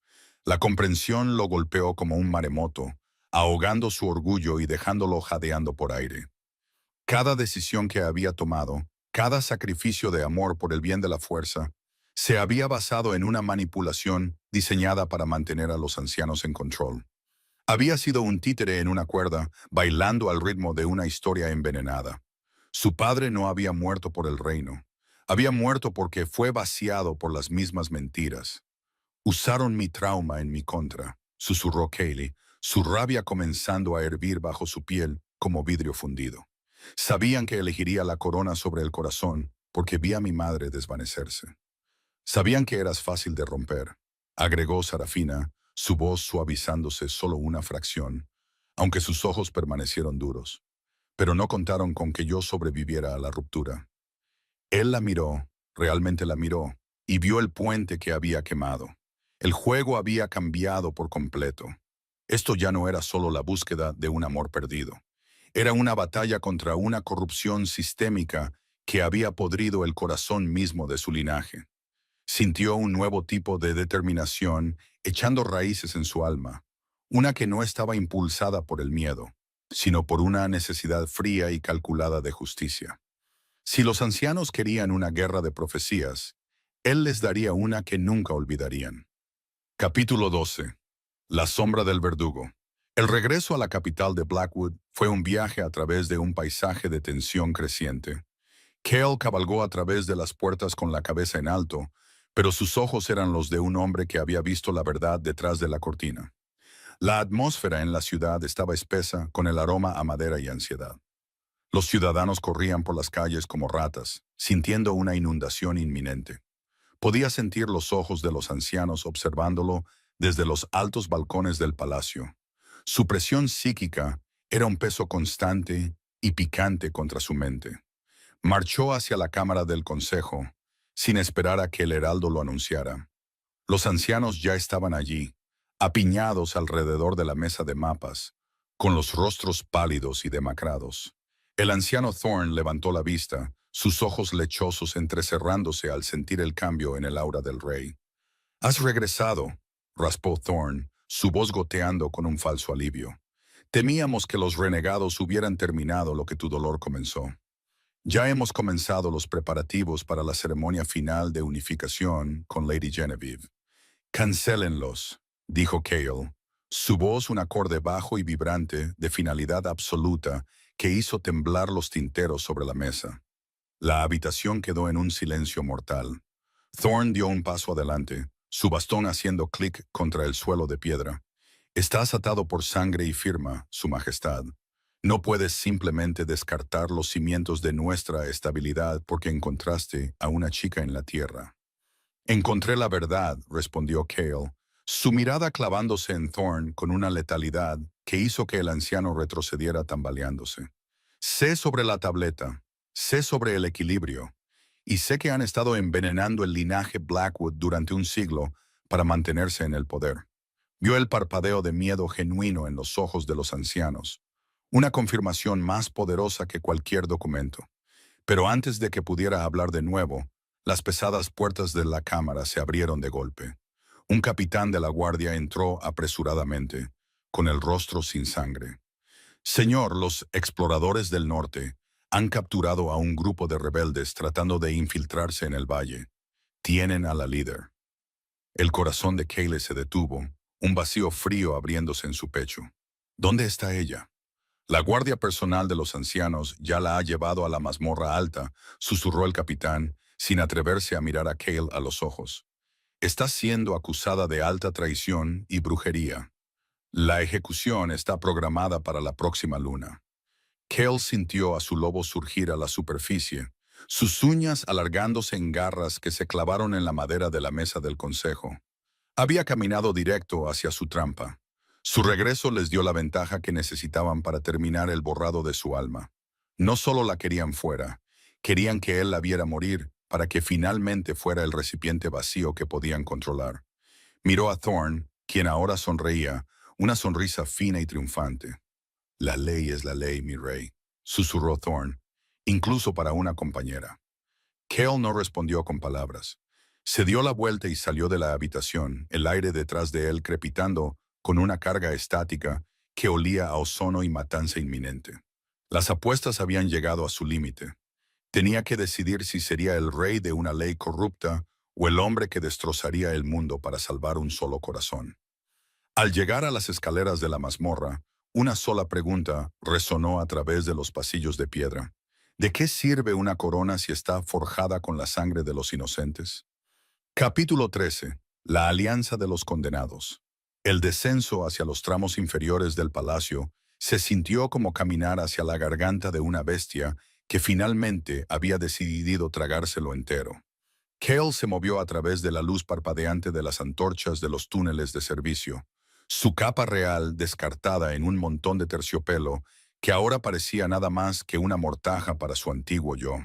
La comprensión lo golpeó como un maremoto, ahogando su orgullo y dejándolo jadeando por aire. Cada decisión que había tomado, cada sacrificio de amor por el bien de la fuerza, se había basado en una manipulación diseñada para mantener a los ancianos en control. Había sido un títere en una cuerda, bailando al ritmo de una historia envenenada. Su padre no había muerto por el reino. Había muerto porque fue vaciado por las mismas mentiras. «Usaron mi trauma en mi contra», susurró Kaylee, su rabia comenzando a hervir bajo su piel como vidrio fundido. «Sabían que elegiría la corona sobre el corazón porque vi a mi madre desvanecerse. Sabían que eras fácil de romper», agregó Sarafina, su voz suavizándose solo una fracción, aunque sus ojos permanecieron duros. «Pero no contaron con que yo sobreviviera a la ruptura». Él la miró, realmente la miró, y vio el puente que había quemado. El juego había cambiado por completo. Esto ya no era solo la búsqueda de un amor perdido. Era una batalla contra una corrupción sistémica que había podrido el corazón mismo de su linaje. Sintió un nuevo tipo de determinación echando raíces en su alma, una que no estaba impulsada por el miedo, sino por una necesidad fría y calculada de justicia. Si los ancianos querían una guerra de profecías, Él les daría una que nunca olvidarían. Capítulo 12. La sombra del verdugo. El regreso a la capital de Blackwood fue un viaje a través de un paisaje de tensión creciente. Cale cabalgó a través de las puertas con la cabeza en alto, pero sus ojos eran los de un hombre que había visto la verdad detrás de la cortina. La atmósfera en la ciudad estaba espesa con el aroma a madera y ansiedad. Los ciudadanos corrían por las calles como ratas, sintiendo una inundación inminente. Podía sentir los ojos de los ancianos observándolo desde los altos balcones del palacio. Su presión psíquica era un peso constante y picante contra su mente. Marchó hacia la cámara del consejo, sin esperar a que el heraldo lo anunciara. Los ancianos ya estaban allí, apiñados alrededor de la mesa de mapas, con los rostros pálidos y demacrados. El anciano Thorne levantó la vista, sus ojos lechosos entrecerrándose al sentir el cambio en el aura del rey. «Has regresado», raspó Thorne, su voz goteando con un falso alivio. «Temíamos que los renegados hubieran terminado lo que tu dolor comenzó. Ya hemos comenzado los preparativos para la ceremonia final de unificación con Lady Genevieve. Cancélenlos», dijo Cale, su voz un acorde bajo y vibrante de finalidad absoluta que hizo temblar los tinteros sobre la mesa. La habitación quedó en un silencio mortal. Thorne dio un paso adelante, su bastón haciendo clic contra el suelo de piedra. «Estás atado por sangre y firma, Su Majestad. No puedes simplemente descartar los cimientos de nuestra estabilidad porque encontraste a una chica en la tierra». «Encontré la verdad», respondió Cale, su mirada clavándose en Thorne con una letalidad que hizo que el anciano retrocediera tambaleándose. «Sé sobre la tableta, sé sobre el equilibrio, y sé que han estado envenenando el linaje Blackwood durante un siglo para mantenerse en el poder». Vio el parpadeo de miedo genuino en los ojos de los ancianos, una confirmación más poderosa que cualquier documento. Pero antes de que pudiera hablar de nuevo, las pesadas puertas de la cámara se abrieron de golpe. Un capitán de la guardia entró apresuradamente, con el rostro sin sangre. «Señor, los exploradores del norte han capturado a un grupo de rebeldes tratando de infiltrarse en el valle. Tienen a la líder». El corazón de Cale se detuvo, un vacío frío abriéndose en su pecho. «¿Dónde está ella?» «La guardia personal de los ancianos ya la ha llevado a la mazmorra alta», susurró el capitán, sin atreverse a mirar a Cale a los ojos. «Está siendo acusada de alta traición y brujería. La ejecución está programada para la próxima luna». Cale sintió a su lobo surgir a la superficie, sus uñas alargándose en garras que se clavaron en la madera de la mesa del consejo. Había caminado directo hacia su trampa. Su regreso les dio la ventaja que necesitaban para terminar el borrado de su alma. No solo la querían fuera, querían que él la viera morir para que finalmente fuera el recipiente vacío que podían controlar. Miró a Thorne, quien ahora sonreía, una sonrisa fina y triunfante. «La ley es la ley, mi rey», susurró Thorne, incluso para una compañera. Cale no respondió con palabras. Se dio la vuelta y salió de la habitación, el aire detrás de él crepitando con una carga estática que olía a ozono y matanza inminente. Las apuestas habían llegado a su límite. Tenía que decidir si sería el rey de una ley corrupta o el hombre que destrozaría el mundo para salvar un solo corazón. Al llegar a las escaleras de la mazmorra, una sola pregunta resonó a través de los pasillos de piedra. ¿De qué sirve una corona si está forjada con la sangre de los inocentes? Capítulo 13. La alianza de los condenados. El descenso hacia los tramos inferiores del palacio se sintió como caminar hacia la garganta de una bestia que finalmente había decidido tragárselo entero. Cale se movió a través de la luz parpadeante de las antorchas de los túneles de servicio, su capa real descartada en un montón de terciopelo que ahora parecía nada más que una mortaja para su antiguo yo.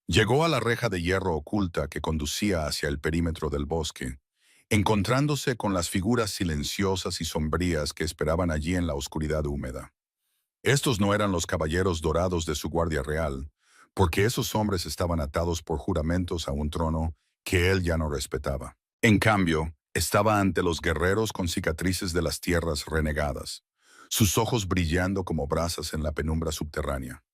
Llegó a la reja de hierro oculta que conducía hacia el perímetro del bosque, encontrándose con las figuras silenciosas y sombrías que esperaban allí en la oscuridad húmeda. Estos no eran los caballeros dorados de su guardia real, porque esos hombres estaban atados por juramentos a un trono que él ya no respetaba. En cambio, estaba ante los guerreros con cicatrices de las tierras renegadas, sus ojos brillando como brasas en la penumbra subterránea.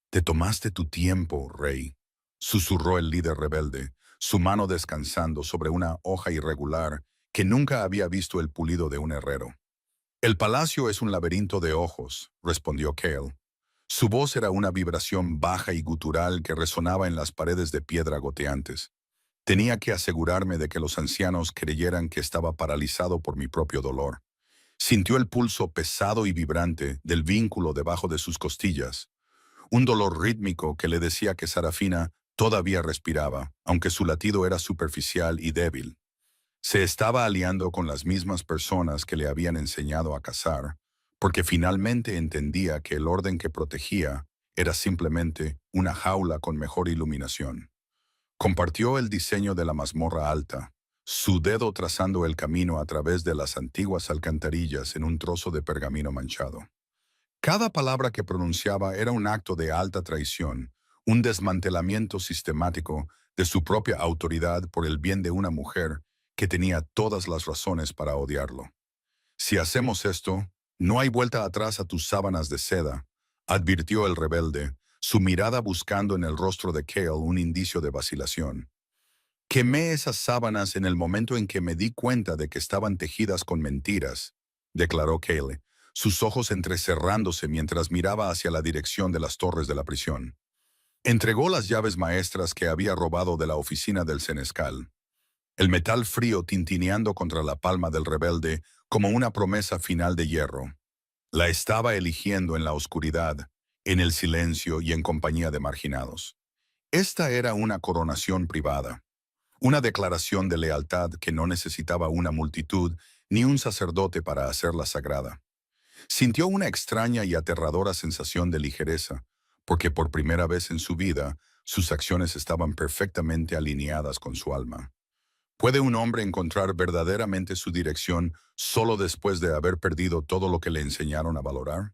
«Te tomaste tu tiempo, rey», susurró el líder rebelde, su mano descansando sobre una hoja irregular que nunca había visto el pulido de un herrero. «El palacio es un laberinto de ojos», respondió Cale. Su voz era una vibración baja y gutural que resonaba en las paredes de piedra goteantes. Tenía que asegurarme de que los ancianos creyeran que estaba paralizado por mi propio dolor. Sintió el pulso pesado y vibrante del vínculo debajo de sus costillas, un dolor rítmico que le decía que Sarafina todavía respiraba, aunque su latido era superficial y débil. Se estaba aliando con las mismas personas que le habían enseñado a cazar, porque finalmente entendía que el orden que protegía era simplemente una jaula con mejor iluminación. Compartió el diseño de la mazmorra alta, su dedo trazando el camino a través de las antiguas alcantarillas en un trozo de pergamino manchado. Cada palabra que pronunciaba era un acto de alta traición, un desmantelamiento sistemático de su propia autoridad por el bien de una mujer que tenía todas las razones para odiarlo. «Si hacemos esto, no hay vuelta atrás a tus sábanas de seda», advirtió el rebelde, su mirada buscando en el rostro de Cale un indicio de vacilación. «Quemé esas sábanas en el momento en que me di cuenta de que estaban tejidas con mentiras», declaró Cale, sus ojos entrecerrándose mientras miraba hacia la dirección de las torres de la prisión. Entregó las llaves maestras que había robado de la oficina del senescal, el metal frío tintineando contra la palma del rebelde como una promesa final de hierro. La estaba eligiendo en la oscuridad, en el silencio y en compañía de marginados. Esta era una coronación privada, una declaración de lealtad que no necesitaba una multitud ni un sacerdote para hacerla sagrada. Sintió una extraña y aterradora sensación de ligereza, porque por primera vez en su vida, sus acciones estaban perfectamente alineadas con su alma. ¿Puede un hombre encontrar verdaderamente su dirección solo después de haber perdido todo lo que le enseñaron a valorar?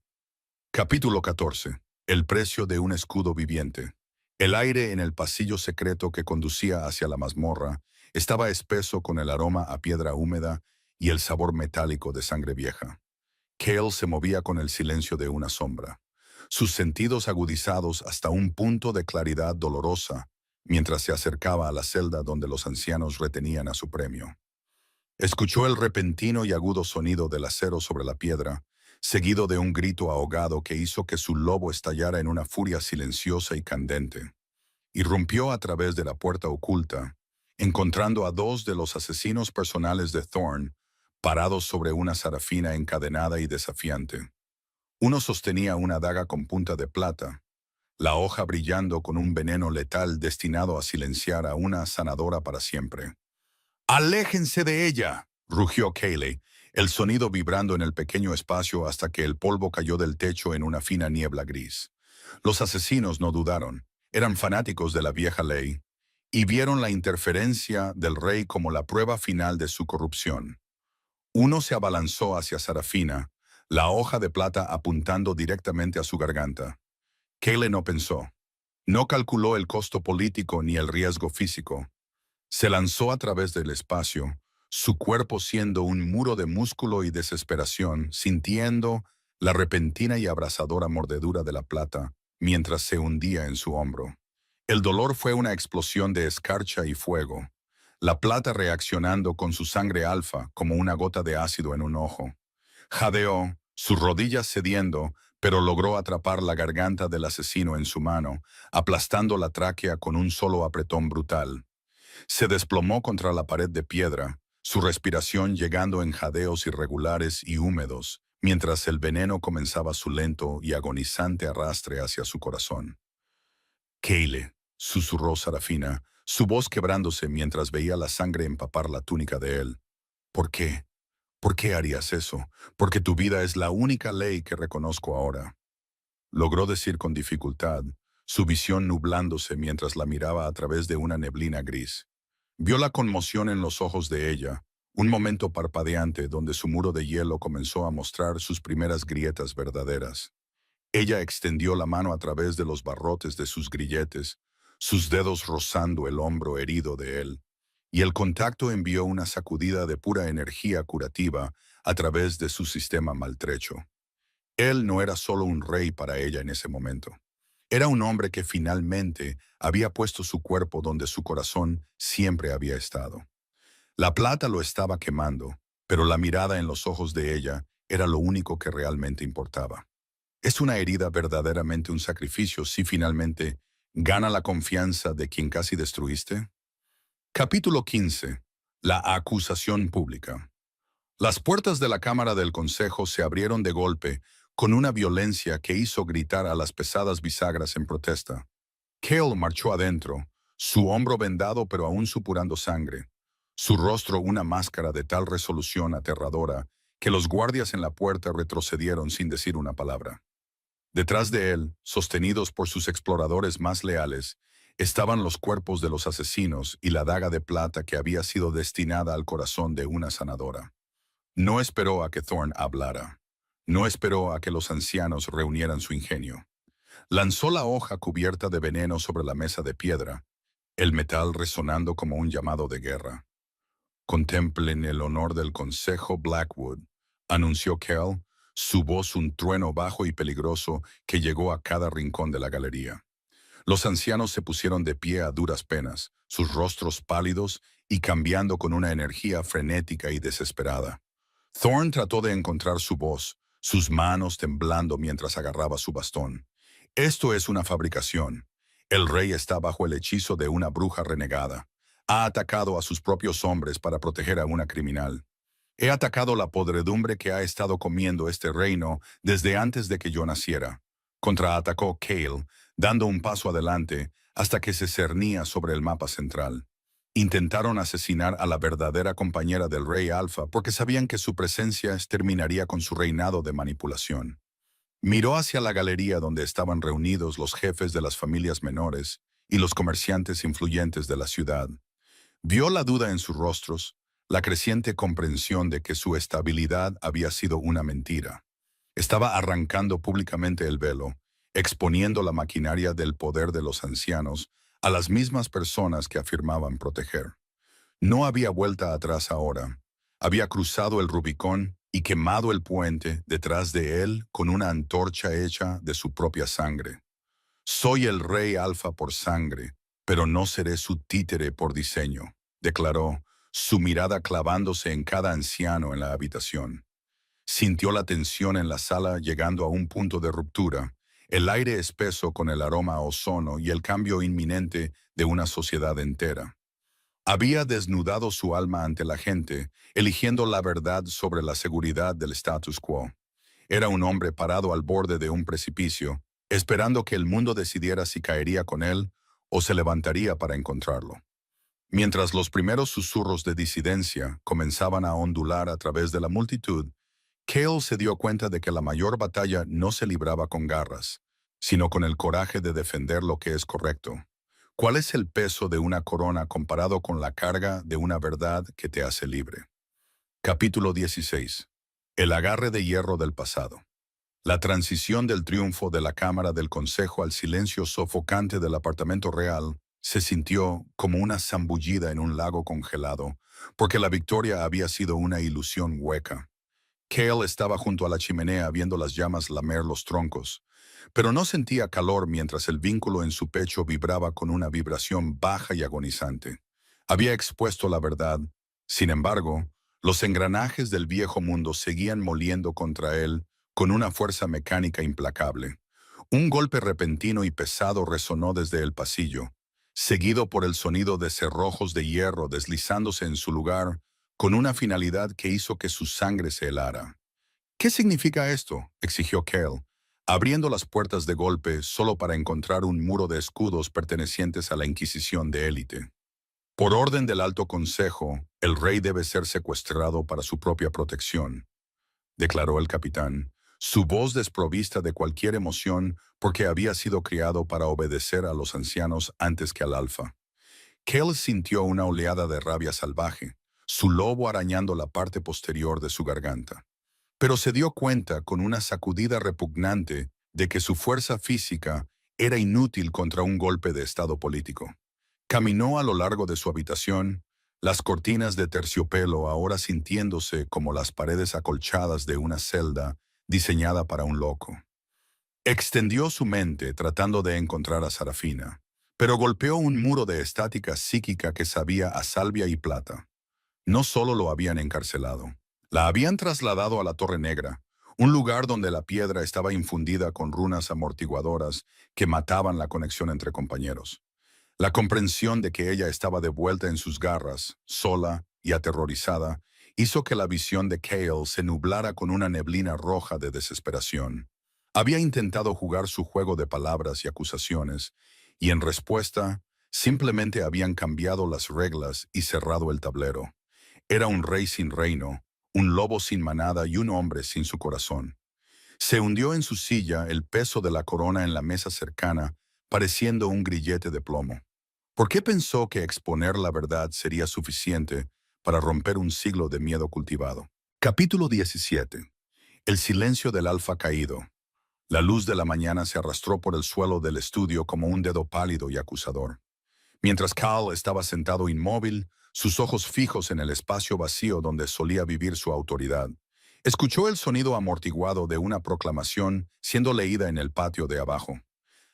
Capítulo 14. El precio de un escudo viviente. El aire en el pasillo secreto que conducía hacia la mazmorra estaba espeso con el aroma a piedra húmeda y el sabor metálico de sangre vieja. Cale se movía con el silencio de una sombra, sus sentidos agudizados hasta un punto de claridad dolorosa, mientras se acercaba a la celda donde los ancianos retenían a su premio. Escuchó el repentino y agudo sonido del acero sobre la piedra, seguido de un grito ahogado que hizo que su lobo estallara en una furia silenciosa y candente. Irrumpió a través de la puerta oculta, encontrando a dos de los asesinos personales de Thorne, parados sobre una Sarafina encadenada y desafiante. Uno sostenía una daga con punta de plata, la hoja brillando con un veneno letal destinado a silenciar a una sanadora para siempre. «¡Aléjense de ella!», rugió Cale, el sonido vibrando en el pequeño espacio hasta que el polvo cayó del techo en una fina niebla gris. Los asesinos no dudaron, eran fanáticos de la vieja ley, y vieron la interferencia del rey como la prueba final de su corrupción. Uno se abalanzó hacia Sarafina, la hoja de plata apuntando directamente a su garganta. Cale no pensó. No calculó el costo político ni el riesgo físico. Se lanzó a través del espacio, su cuerpo siendo un muro de músculo y desesperación, sintiendo la repentina y abrasadora mordedura de la plata mientras se hundía en su hombro. El dolor fue una explosión de escarcha y fuego, la plata reaccionando con su sangre alfa como una gota de ácido en un ojo. Jadeó, sus rodillas cediendo, pero logró atrapar la garganta del asesino en su mano, aplastando la tráquea con un solo apretón brutal. Se desplomó contra la pared de piedra, su respiración llegando en jadeos irregulares y húmedos, mientras el veneno comenzaba su lento y agonizante arrastre hacia su corazón. «Cale», susurró Sarafina, su voz quebrándose mientras veía la sangre empapar la túnica de él. «¿Por qué? ¿Por qué harías eso? Porque tu vida es la única ley que reconozco ahora». Logró decir con dificultad, su visión nublándose mientras la miraba a través de una neblina gris. Vio la conmoción en los ojos de ella, un momento parpadeante donde su muro de hielo comenzó a mostrar sus primeras grietas verdaderas. Ella extendió la mano a través de los barrotes de sus grilletes, sus dedos rozando el hombro herido de él, y el contacto envió una sacudida de pura energía curativa a través de su sistema maltrecho. Él no era solo un rey para ella en ese momento. Era un hombre que finalmente había puesto su cuerpo donde su corazón siempre había estado. La plata lo estaba quemando, pero la mirada en los ojos de ella era lo único que realmente importaba. ¿Es una herida verdaderamente un sacrificio si finalmente gana la confianza de quien casi destruiste? Capítulo 15. La acusación pública. Las puertas de la Cámara del Consejo se abrieron de golpe con una violencia que hizo gritar a las pesadas bisagras en protesta. Cale marchó adentro, su hombro vendado pero aún supurando sangre, su rostro una máscara de tal resolución aterradora que los guardias en la puerta retrocedieron sin decir una palabra. Detrás de él, sostenidos por sus exploradores más leales, estaban los cuerpos de los asesinos y la daga de plata que había sido destinada al corazón de una sanadora. No esperó a que Thorne hablara. No esperó a que los ancianos reunieran su ingenio. Lanzó la hoja cubierta de veneno sobre la mesa de piedra, el metal resonando como un llamado de guerra. Contemplen el honor del Consejo Blackwood, anunció Kell, su voz un trueno bajo y peligroso que llegó a cada rincón de la galería. Los ancianos se pusieron de pie a duras penas, sus rostros pálidos y cambiando con una energía frenética y desesperada. Thorne trató de encontrar su voz, sus manos temblando mientras agarraba su bastón. Esto es una fabricación. El rey está bajo el hechizo de una bruja renegada. Ha atacado a sus propios hombres para proteger a una criminal. He atacado la podredumbre que ha estado comiendo este reino desde antes de que yo naciera. Contraatacó Cale, dando un paso adelante hasta que se cernía sobre el mapa central. Intentaron asesinar a la verdadera compañera del rey Alfa porque sabían que su presencia terminaría con su reinado de manipulación. Miró hacia la galería donde estaban reunidos los jefes de las familias menores y los comerciantes influyentes de la ciudad. Vio la duda en sus rostros, la creciente comprensión de que su estabilidad había sido una mentira. Estaba arrancando públicamente el velo, exponiendo la maquinaria del poder de los ancianos a las mismas personas que afirmaban proteger. No había vuelta atrás ahora. Había cruzado el Rubicón y quemado el puente detrás de él con una antorcha hecha de su propia sangre. Soy el rey Alfa por sangre, pero no seré su títere por diseño, declaró, su mirada clavándose en cada anciano en la habitación. Sintió la tensión en la sala llegando a un punto de ruptura, el aire espeso con el aroma a ozono y el cambio inminente de una sociedad entera. Había desnudado su alma ante la gente, eligiendo la verdad sobre la seguridad del status quo. Era un hombre parado al borde de un precipicio, esperando que el mundo decidiera si caería con él o se levantaría para encontrarlo. Mientras los primeros susurros de disidencia comenzaban a ondular a través de la multitud, Cale se dio cuenta de que la mayor batalla no se libraba con garras, sino con el coraje de defender lo que es correcto. ¿Cuál es el peso de una corona comparado con la carga de una verdad que te hace libre? Capítulo 16. El agarre de hierro del pasado. La transición del triunfo de la Cámara del Consejo al silencio sofocante del apartamento real se sintió como una zambullida en un lago congelado, porque la victoria había sido una ilusión hueca. Cale estaba junto a la chimenea viendo las llamas lamer los troncos, pero no sentía calor mientras el vínculo en su pecho vibraba con una vibración baja y agonizante. Había expuesto la verdad. Sin embargo, los engranajes del viejo mundo seguían moliendo contra él con una fuerza mecánica implacable. Un golpe repentino y pesado resonó desde el pasillo, seguido por el sonido de cerrojos de hierro deslizándose en su lugar con una finalidad que hizo que su sangre se helara. ¿Qué significa esto?, exigió Cale, abriendo las puertas de golpe solo para encontrar un muro de escudos pertenecientes a la Inquisición de élite. Por orden del Alto Consejo, el rey debe ser secuestrado para su propia protección, declaró el capitán, su voz desprovista de cualquier emoción porque había sido criado para obedecer a los ancianos antes que al alfa. Cale sintió una oleada de rabia salvaje, su lobo arañando la parte posterior de su garganta. Pero se dio cuenta con una sacudida repugnante de que su fuerza física era inútil contra un golpe de estado político. Caminó a lo largo de su habitación, las cortinas de terciopelo ahora sintiéndose como las paredes acolchadas de una celda diseñada para un loco. Extendió su mente tratando de encontrar a Sarafina, pero golpeó un muro de estática psíquica que sabía a salvia y plata. No solo lo habían encarcelado, la habían trasladado a la Torre Negra, un lugar donde la piedra estaba infundida con runas amortiguadoras que mataban la conexión entre compañeros. La comprensión de que ella estaba de vuelta en sus garras, sola y aterrorizada, hizo que la visión de Cale se nublara con una neblina roja de desesperación. Había intentado jugar su juego de palabras y acusaciones, y en respuesta, simplemente habían cambiado las reglas y cerrado el tablero. Era un rey sin reino, un lobo sin manada y un hombre sin su corazón. Se hundió en su silla, el peso de la corona en la mesa cercana, pareciendo un grillete de plomo. ¿Por qué pensó que exponer la verdad sería suficiente para romper un siglo de miedo cultivado? Capítulo 17. El silencio del alfa caído. La luz de la mañana se arrastró por el suelo del estudio como un dedo pálido y acusador. Mientras Cal estaba sentado inmóvil, sus ojos fijos en el espacio vacío donde solía vivir su autoridad, escuchó el sonido amortiguado de una proclamación siendo leída en el patio de abajo.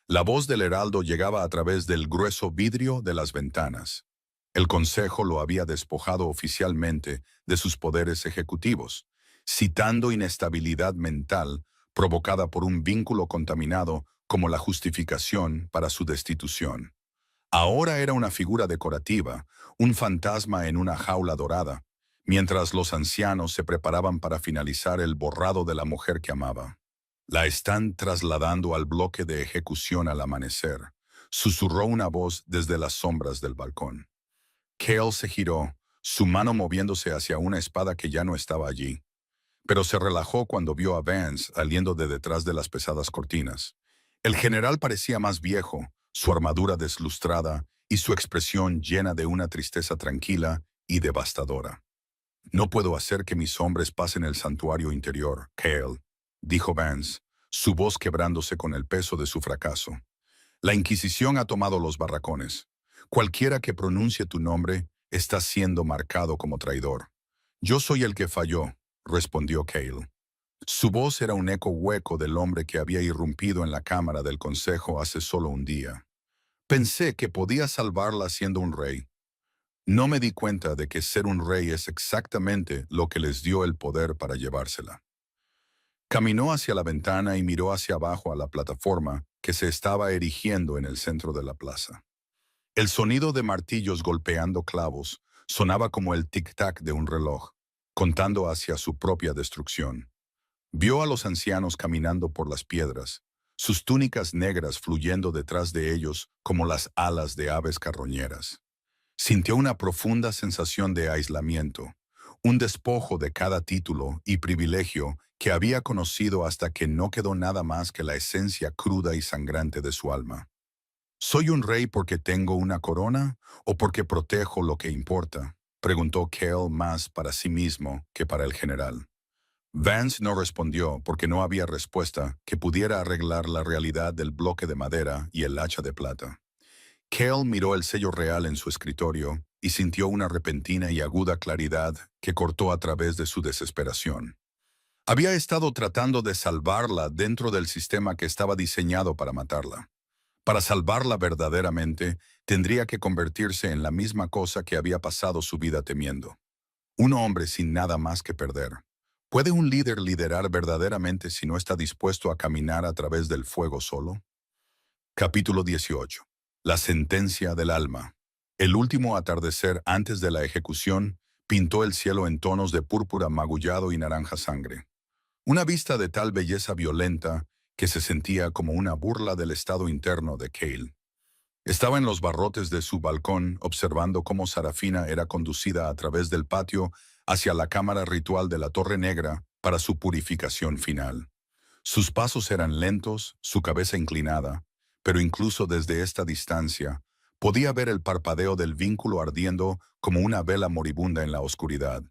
La voz del heraldo llegaba a través del grueso vidrio de las ventanas. El consejo lo había despojado oficialmente de sus poderes ejecutivos, citando inestabilidad mental provocada por un vínculo contaminado como la justificación para su destitución. Ahora era una figura decorativa, un fantasma en una jaula dorada, mientras los ancianos se preparaban para finalizar el borrado de la mujer que amaba. La están trasladando al bloque de ejecución al amanecer, susurró una voz desde las sombras del balcón. Cale se giró, su mano moviéndose hacia una espada que ya no estaba allí, pero se relajó cuando vio a Vance saliendo de detrás de las pesadas cortinas. El general parecía más viejo, su armadura deslustrada y su expresión llena de una tristeza tranquila y devastadora. No puedo hacer que mis hombres pasen el santuario interior, Cale, dijo Vance, su voz quebrándose con el peso de su fracaso. La Inquisición ha tomado los barracones. Cualquiera que pronuncie tu nombre está siendo marcado como traidor. Yo soy el que falló, respondió Cale. Su voz era un eco hueco del hombre que había irrumpido en la cámara del consejo hace solo un día. Pensé que podía salvarla siendo un rey. No me di cuenta de que ser un rey es exactamente lo que les dio el poder para llevársela. Caminó hacia la ventana y miró hacia abajo a la plataforma que se estaba erigiendo en el centro de la plaza. El sonido de martillos golpeando clavos sonaba como el tic-tac de un reloj, contando hacia su propia destrucción. Vio a los ancianos caminando por las piedras, sus túnicas negras fluyendo detrás de ellos como las alas de aves carroñeras. Sintió una profunda sensación de aislamiento, un despojo de cada título y privilegio que había conocido hasta que no quedó nada más que la esencia cruda y sangrante de su alma. ¿Soy un rey porque tengo una corona o porque protejo lo que importa?, preguntó Cale más para sí mismo que para el general. Vance no respondió porque no había respuesta que pudiera arreglar la realidad del bloque de madera y el hacha de plata. Cale miró el sello real en su escritorio y sintió una repentina y aguda claridad que cortó a través de su desesperación. Había estado tratando de salvarla dentro del sistema que estaba diseñado para matarla. Para salvarla verdaderamente, tendría que convertirse en la misma cosa que había pasado su vida temiendo. Un hombre sin nada más que perder. ¿Puede un líder liderar verdaderamente si no está dispuesto a caminar a través del fuego solo? Capítulo 18. La sentencia del alma. El último atardecer antes de la ejecución pintó el cielo en tonos de púrpura magullado y naranja sangre. Una vista de tal belleza violenta que se sentía como una burla del estado interno de Cale. Estaba en los barrotes de su balcón observando cómo Sarafina era conducida a través del patio hacia la cámara ritual de la Torre Negra para su purificación final. Sus pasos eran lentos, su cabeza inclinada, pero incluso desde esta distancia podía ver el parpadeo del vínculo ardiendo como una vela moribunda en la oscuridad.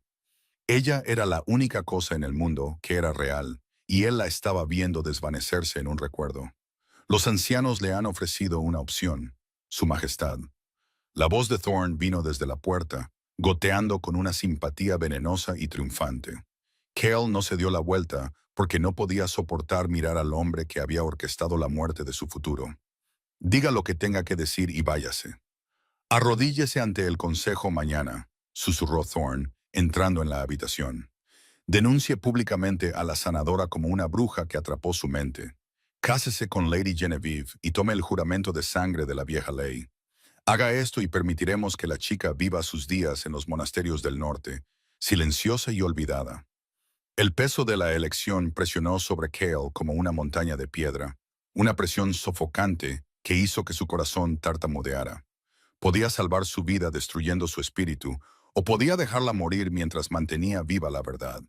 Ella era la única cosa en el mundo que era real, y él la estaba viendo desvanecerse en un recuerdo. Los ancianos le han ofrecido una opción, Su Majestad. La voz de Thorne vino desde la puerta, goteando con una simpatía venenosa y triunfante. Cale no se dio la vuelta porque no podía soportar mirar al hombre que había orquestado la muerte de su futuro. Diga lo que tenga que decir y váyase. Arrodíllese ante el consejo mañana, susurró Thorne, entrando en la habitación. Denuncie públicamente a la sanadora como una bruja que atrapó su mente. Cásese con Lady Genevieve y tome el juramento de sangre de la vieja ley. Haga esto y permitiremos que la chica viva sus días en los monasterios del norte, silenciosa y olvidada. El peso de la elección presionó sobre Cale como una montaña de piedra, una presión sofocante que hizo que su corazón tartamudeara. Podía salvar su vida destruyendo su espíritu, o podía dejarla morir mientras mantenía viva la verdad.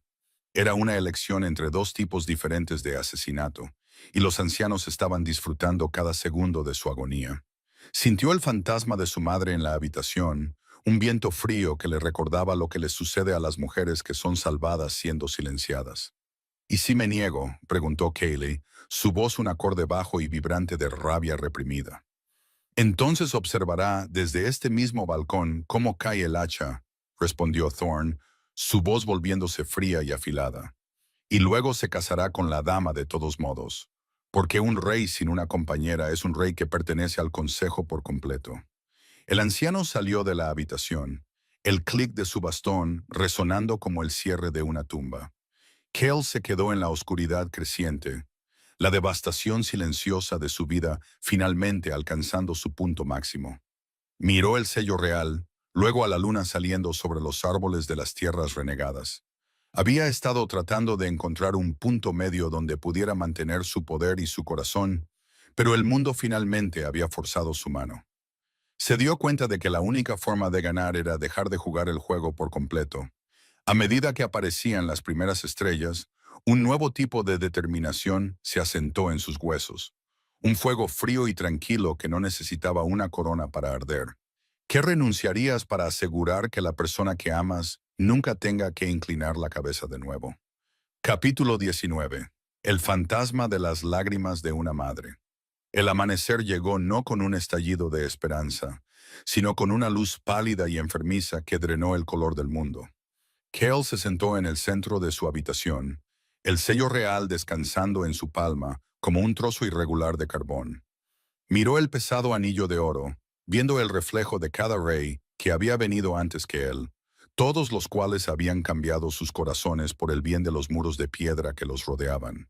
Era una elección entre dos tipos diferentes de asesinato, y los ancianos estaban disfrutando cada segundo de su agonía. Sintió el fantasma de su madre en la habitación, un viento frío que le recordaba lo que les sucede a las mujeres que son salvadas siendo silenciadas. ¿Y si me niego?, preguntó Kayleigh, su voz un acorde bajo y vibrante de rabia reprimida. Entonces observará desde este mismo balcón cómo cae el hacha, respondió Thorne, su voz volviéndose fría y afilada. Y luego se casará con la dama de todos modos, porque un rey sin una compañera es un rey que pertenece al consejo por completo. El anciano salió de la habitación, el clic de su bastón resonando como el cierre de una tumba. Cale se quedó en la oscuridad creciente, la devastación silenciosa de su vida finalmente alcanzando su punto máximo. Miró el sello real, luego a la luna saliendo sobre los árboles de las tierras renegadas. Había estado tratando de encontrar un punto medio donde pudiera mantener su poder y su corazón, pero el mundo finalmente había forzado su mano. Se dio cuenta de que la única forma de ganar era dejar de jugar el juego por completo. A medida que aparecían las primeras estrellas, un nuevo tipo de determinación se asentó en sus huesos. Un fuego frío y tranquilo que no necesitaba una corona para arder. ¿Qué renunciarías para asegurar que la persona que amas nunca tenga que inclinar la cabeza de nuevo? Capítulo 19. El fantasma de las lágrimas de una madre. El amanecer llegó no con un estallido de esperanza, sino con una luz pálida y enfermiza que drenó el color del mundo. Cale se sentó en el centro de su habitación, el sello real descansando en su palma como un trozo irregular de carbón. Miró el pesado anillo de oro, viendo el reflejo de cada rey que había venido antes que él, todos los cuales habían cambiado sus corazones por el bien de los muros de piedra que los rodeaban.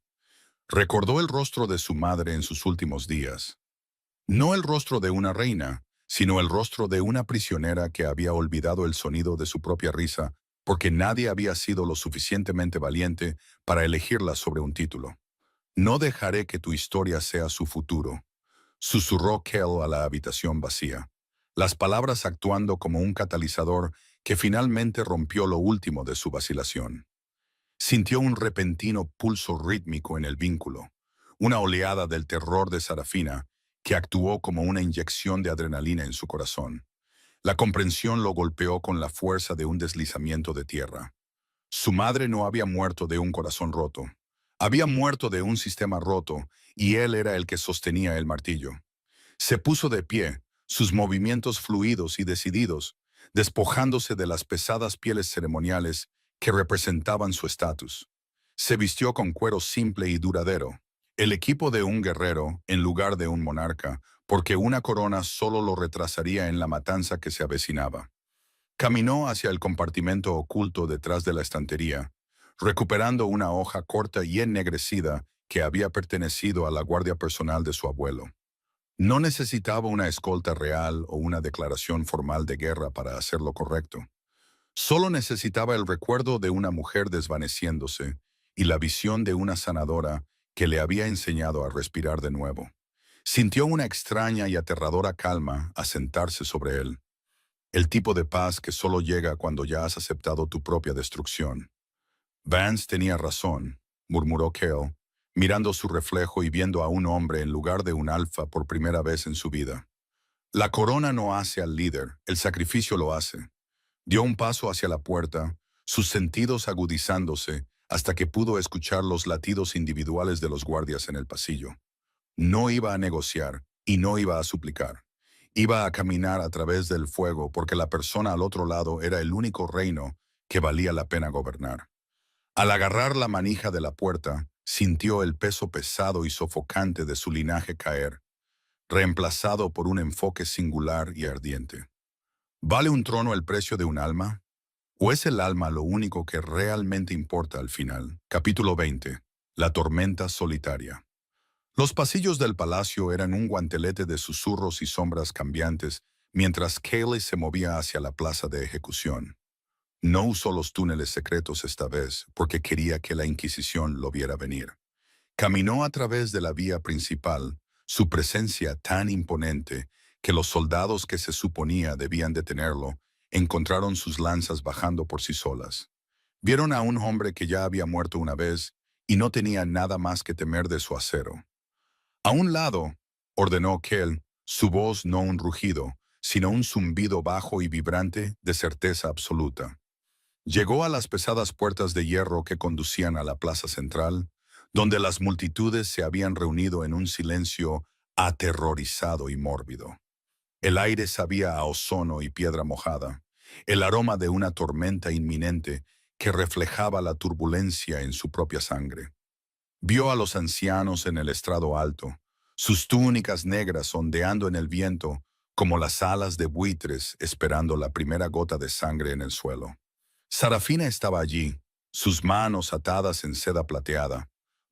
Recordó el rostro de su madre en sus últimos días. No el rostro de una reina, sino el rostro de una prisionera que había olvidado el sonido de su propia risa porque nadie había sido lo suficientemente valiente para elegirla sobre un título. No dejaré que tu historia sea su futuro, susurró Cale a la habitación vacía, las palabras actuando como un catalizador que finalmente rompió lo último de su vacilación. Sintió un repentino pulso rítmico en el vínculo, una oleada del terror de Sarafina que actuó como una inyección de adrenalina en su corazón. La comprensión lo golpeó con la fuerza de un deslizamiento de tierra. Su madre no había muerto de un corazón roto. Había muerto de un sistema roto, y él era el que sostenía el martillo. Se puso de pie, sus movimientos fluidos y decididos, despojándose de las pesadas pieles ceremoniales que representaban su estatus. Se vistió con cuero simple y duradero, el equipo de un guerrero en lugar de un monarca, porque una corona solo lo retrasaría en la matanza que se avecinaba. Caminó hacia el compartimento oculto detrás de la estantería, recuperando una hoja corta y ennegrecida que había pertenecido a la guardia personal de su abuelo. No necesitaba una escolta real o una declaración formal de guerra para hacer lo correcto. Solo necesitaba el recuerdo de una mujer desvaneciéndose y la visión de una sanadora que le había enseñado a respirar de nuevo. Sintió una extraña y aterradora calma asentarse sobre él, el tipo de paz que solo llega cuando ya has aceptado tu propia destrucción. Vance tenía razón, murmuró Cale, mirando su reflejo y viendo a un hombre en lugar de un alfa por primera vez en su vida. La corona no hace al líder, el sacrificio lo hace. Dio un paso hacia la puerta, sus sentidos agudizándose hasta que pudo escuchar los latidos individuales de los guardias en el pasillo. No iba a negociar y no iba a suplicar. Iba a caminar a través del fuego porque la persona al otro lado era el único reino que valía la pena gobernar. Al agarrar la manija de la puerta, sintió el peso pesado y sofocante de su linaje caer, reemplazado por un enfoque singular y ardiente. ¿Vale un trono el precio de un alma? ¿O es el alma lo único que realmente importa al final? Capítulo 20. La tormenta solitaria. Los pasillos del palacio eran un guantelete de susurros y sombras cambiantes, mientras Cayley se movía hacia la plaza de ejecución. No usó los túneles secretos esta vez porque quería que la Inquisición lo viera venir. Caminó a través de la vía principal, su presencia tan imponente que los soldados que se suponía debían detenerlo encontraron sus lanzas bajando por sí solas. Vieron a un hombre que ya había muerto una vez y no tenía nada más que temer de su acero. A un lado, ordenó Kell, su voz no un rugido, sino un zumbido bajo y vibrante de certeza absoluta. Llegó a las pesadas puertas de hierro que conducían a la plaza central, donde las multitudes se habían reunido en un silencio aterrorizado y mórbido. El aire sabía a ozono y piedra mojada, el aroma de una tormenta inminente que reflejaba la turbulencia en su propia sangre. Vio a los ancianos en el estrado alto, sus túnicas negras ondeando en el viento como las alas de buitres esperando la primera gota de sangre en el suelo. Sarafina estaba allí, sus manos atadas en seda plateada,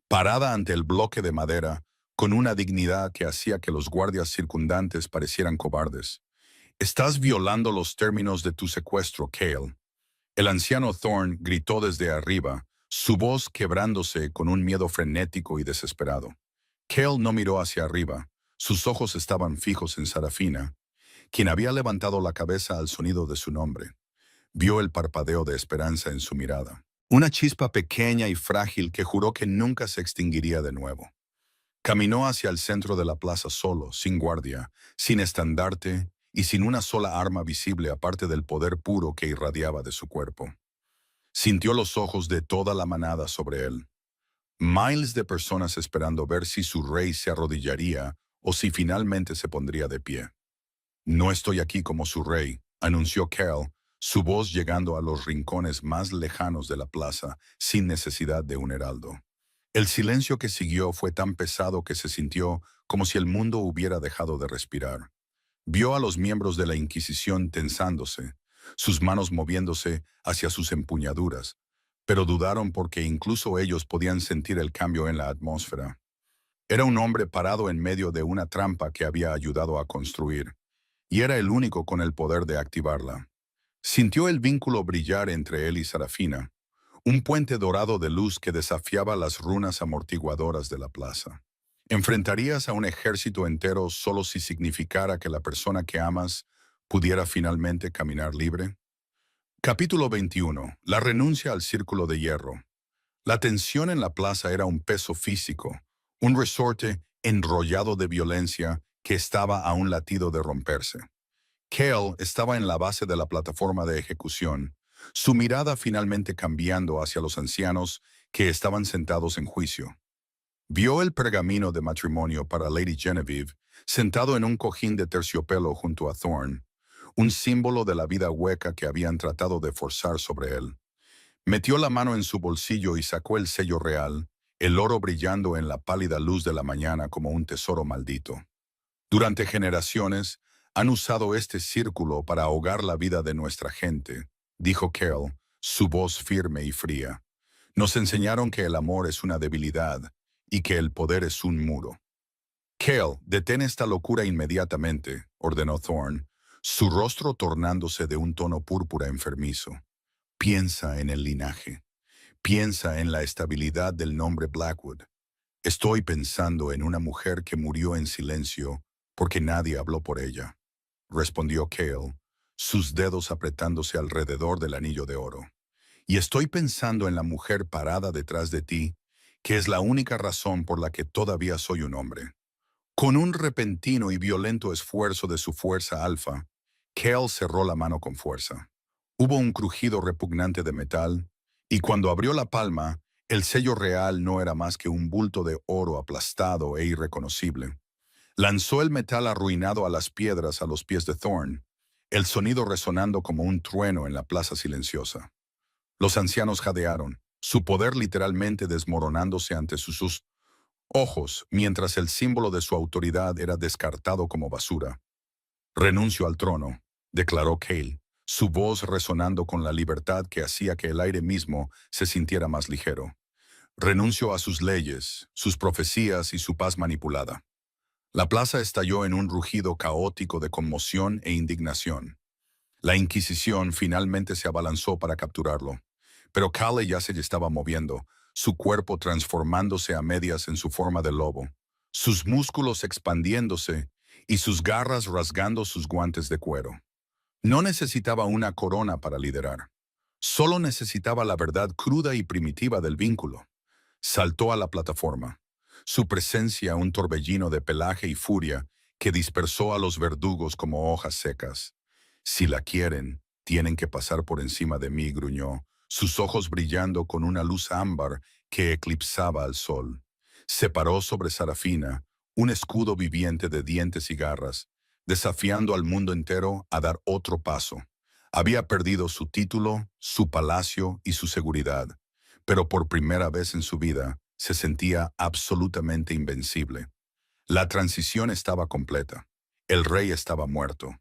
parada ante el bloque de madera, con una dignidad que hacía que los guardias circundantes parecieran cobardes. «Estás violando los términos de tu secuestro, Cale». El anciano Thorne gritó desde arriba, su voz quebrándose con un miedo frenético y desesperado. Cale no miró hacia arriba, sus ojos estaban fijos en Sarafina, quien había levantado la cabeza al sonido de su nombre. Vio el parpadeo de esperanza en su mirada. Una chispa pequeña y frágil que juró que nunca se extinguiría de nuevo. Caminó hacia el centro de la plaza solo, sin guardia, sin estandarte y sin una sola arma visible aparte del poder puro que irradiaba de su cuerpo. Sintió los ojos de toda la manada sobre él. Miles de personas esperando ver si su rey se arrodillaría o si finalmente se pondría de pie. «No estoy aquí como su rey», anunció Cal, su voz llegando a los rincones más lejanos de la plaza, sin necesidad de un heraldo. El silencio que siguió fue tan pesado que se sintió como si el mundo hubiera dejado de respirar. Vio a los miembros de la Inquisición tensándose, sus manos moviéndose hacia sus empuñaduras, pero dudaron porque incluso ellos podían sentir el cambio en la atmósfera. Era un hombre parado en medio de una trampa que había ayudado a construir, y era el único con el poder de activarla. Sintió el vínculo brillar entre él y Sarafina, un puente dorado de luz que desafiaba las runas amortiguadoras de la plaza. ¿Enfrentarías a un ejército entero solo si significara que la persona que amas pudiera finalmente caminar libre? Capítulo 21. La renuncia al círculo de hierro. La tensión en la plaza era un peso físico, un resorte enrollado de violencia que estaba a un latido de romperse. Cale estaba en la base de la plataforma de ejecución, su mirada finalmente cambiando hacia los ancianos que estaban sentados en juicio. Vio el pergamino de matrimonio para Lady Genevieve sentado en un cojín de terciopelo junto a Thorne, un símbolo de la vida hueca que habían tratado de forzar sobre él. Metió la mano en su bolsillo y sacó el sello real, el oro brillando en la pálida luz de la mañana como un tesoro maldito. Durante generaciones, han usado este círculo para ahogar la vida de nuestra gente, dijo Carol, su voz firme y fría. Nos enseñaron que el amor es una debilidad y que el poder es un muro. Cale, detén esta locura inmediatamente, ordenó Thorne, su rostro tornándose de un tono púrpura enfermizo. Piensa en el linaje. Piensa en la estabilidad del nombre Blackwood. Estoy pensando en una mujer que murió en silencio porque nadie habló por ella, respondió Cale, sus dedos apretándose alrededor del anillo de oro. Y estoy pensando en la mujer parada detrás de ti, que es la única razón por la que todavía soy un hombre. Con un repentino y violento esfuerzo de su fuerza alfa, Cale cerró la mano con fuerza. Hubo un crujido repugnante de metal, y cuando abrió la palma, el sello real no era más que un bulto de oro aplastado e irreconocible. Lanzó el metal arruinado a las piedras a los pies de Thorne, el sonido resonando como un trueno en la plaza silenciosa. Los ancianos jadearon, su poder literalmente desmoronándose ante sus ojos, mientras el símbolo de su autoridad era descartado como basura. «Renuncio al trono», declaró Cale, su voz resonando con la libertad que hacía que el aire mismo se sintiera más ligero. «Renuncio a sus leyes, sus profecías y su paz manipulada». La plaza estalló en un rugido caótico de conmoción e indignación. La Inquisición finalmente se abalanzó para capturarlo, pero Cale ya se estaba moviendo, su cuerpo transformándose a medias en su forma de lobo, sus músculos expandiéndose y sus garras rasgando sus guantes de cuero. No necesitaba una corona para liderar, solo necesitaba la verdad cruda y primitiva del vínculo. Saltó a la plataforma, su presencia un torbellino de pelaje y furia que dispersó a los verdugos como hojas secas. «Si la quieren, tienen que pasar por encima de mí», gruñó, sus ojos brillando con una luz ámbar que eclipsaba al sol. Se paró sobre Sarafina, un escudo viviente de dientes y garras, desafiando al mundo entero a dar otro paso. Había perdido su título, su palacio y su seguridad, pero por primera vez en su vida se sentía absolutamente invencible. La transición estaba completa. El rey estaba muerto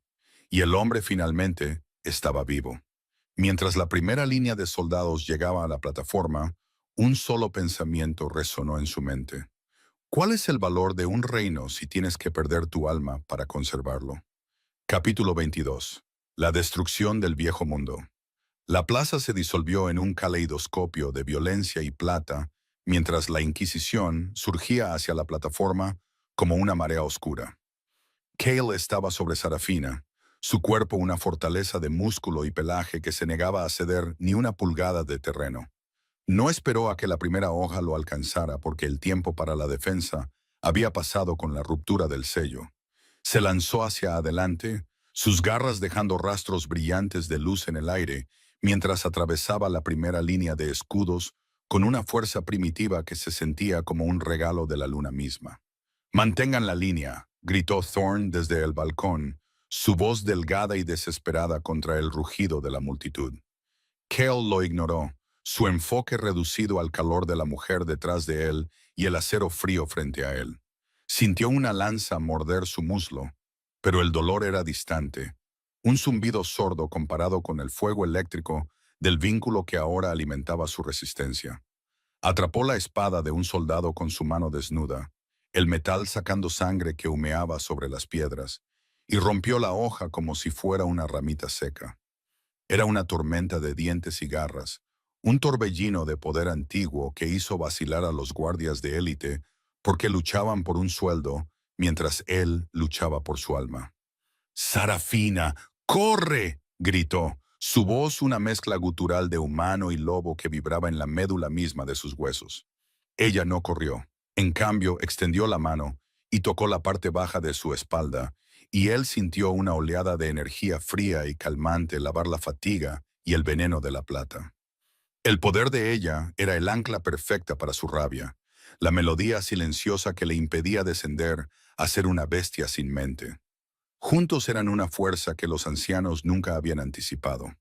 y el hombre finalmente estaba vivo. Mientras la primera línea de soldados llegaba a la plataforma, un solo pensamiento resonó en su mente. ¿Cuál es el valor de un reino si tienes que perder tu alma para conservarlo? Capítulo 22. La destrucción del viejo mundo. La plaza se disolvió en un caleidoscopio de violencia y plata, mientras la Inquisición surgía hacia la plataforma como una marea oscura. Cale estaba sobre Sarafina, su cuerpo una fortaleza de músculo y pelaje que se negaba a ceder ni una pulgada de terreno. No esperó a que la primera hoja lo alcanzara porque el tiempo para la defensa había pasado con la ruptura del sello. Se lanzó hacia adelante, sus garras dejando rastros brillantes de luz en el aire, mientras atravesaba la primera línea de escudos con una fuerza primitiva que se sentía como un regalo de la luna misma. «Mantengan la línea», gritó Thorne desde el balcón, su voz delgada y desesperada contra el rugido de la multitud. Cale lo ignoró, su enfoque reducido al calor de la mujer detrás de él y el acero frío frente a él. Sintió una lanza morder su muslo, pero el dolor era distante, un zumbido sordo comparado con el fuego eléctrico del vínculo que ahora alimentaba su resistencia. Atrapó la espada de un soldado con su mano desnuda, el metal sacando sangre que humeaba sobre las piedras, y rompió la hoja como si fuera una ramita seca. Era una tormenta de dientes y garras, un torbellino de poder antiguo que hizo vacilar a los guardias de élite porque luchaban por un sueldo mientras él luchaba por su alma. «Sarafina, corre», gritó, su voz una mezcla gutural de humano y lobo que vibraba en la médula misma de sus huesos. Ella no corrió. En cambio, extendió la mano y tocó la parte baja de su espalda, y él sintió una oleada de energía fría y calmante lavar la fatiga y el veneno de la plata. El poder de ella era el ancla perfecta para su rabia, la melodía silenciosa que le impedía descender a ser una bestia sin mente. Juntos eran una fuerza que los ancianos nunca habían anticipado.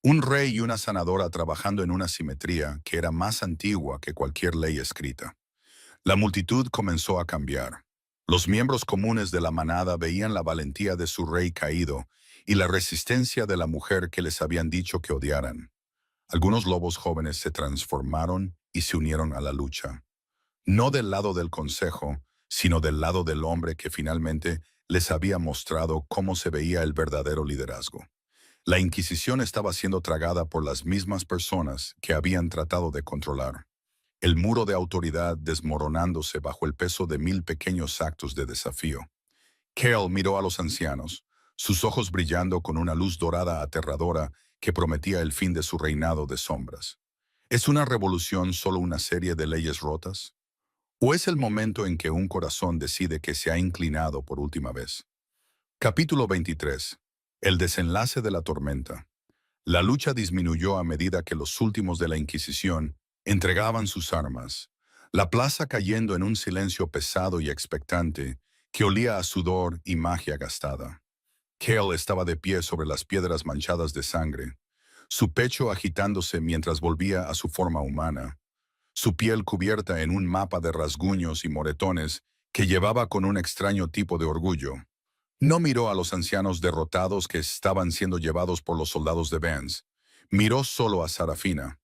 Un rey y una sanadora trabajando en una simetría que era más antigua que cualquier ley escrita. La multitud comenzó a cambiar. Los miembros comunes de la manada veían la valentía de su rey caído y la resistencia de la mujer que les habían dicho que odiaran. Algunos lobos jóvenes se transformaron y se unieron a la lucha. No del lado del consejo, sino del lado del hombre que finalmente les había mostrado cómo se veía el verdadero liderazgo. La Inquisición estaba siendo tragada por las mismas personas que habían tratado de controlar. El muro de autoridad desmoronándose bajo el peso de 1000 pequeños actos de desafío. Cale miró a los ancianos, sus ojos brillando con una luz dorada aterradora que prometía el fin de su reinado de sombras. ¿Es una revolución solo una serie de leyes rotas? ¿O es el momento en que un corazón decide que se ha inclinado por última vez? Capítulo 23. El desenlace de la tormenta. La lucha disminuyó a medida que los últimos de la Inquisición entregaban sus armas, la plaza cayendo en un silencio pesado y expectante que olía a sudor y magia gastada. Cale estaba de pie sobre las piedras manchadas de sangre, su pecho agitándose mientras volvía a su forma humana, su piel cubierta en un mapa de rasguños y moretones que llevaba con un extraño tipo de orgullo. No miró a los ancianos derrotados que estaban siendo llevados por los soldados de Vance. Miró solo a Sarafina.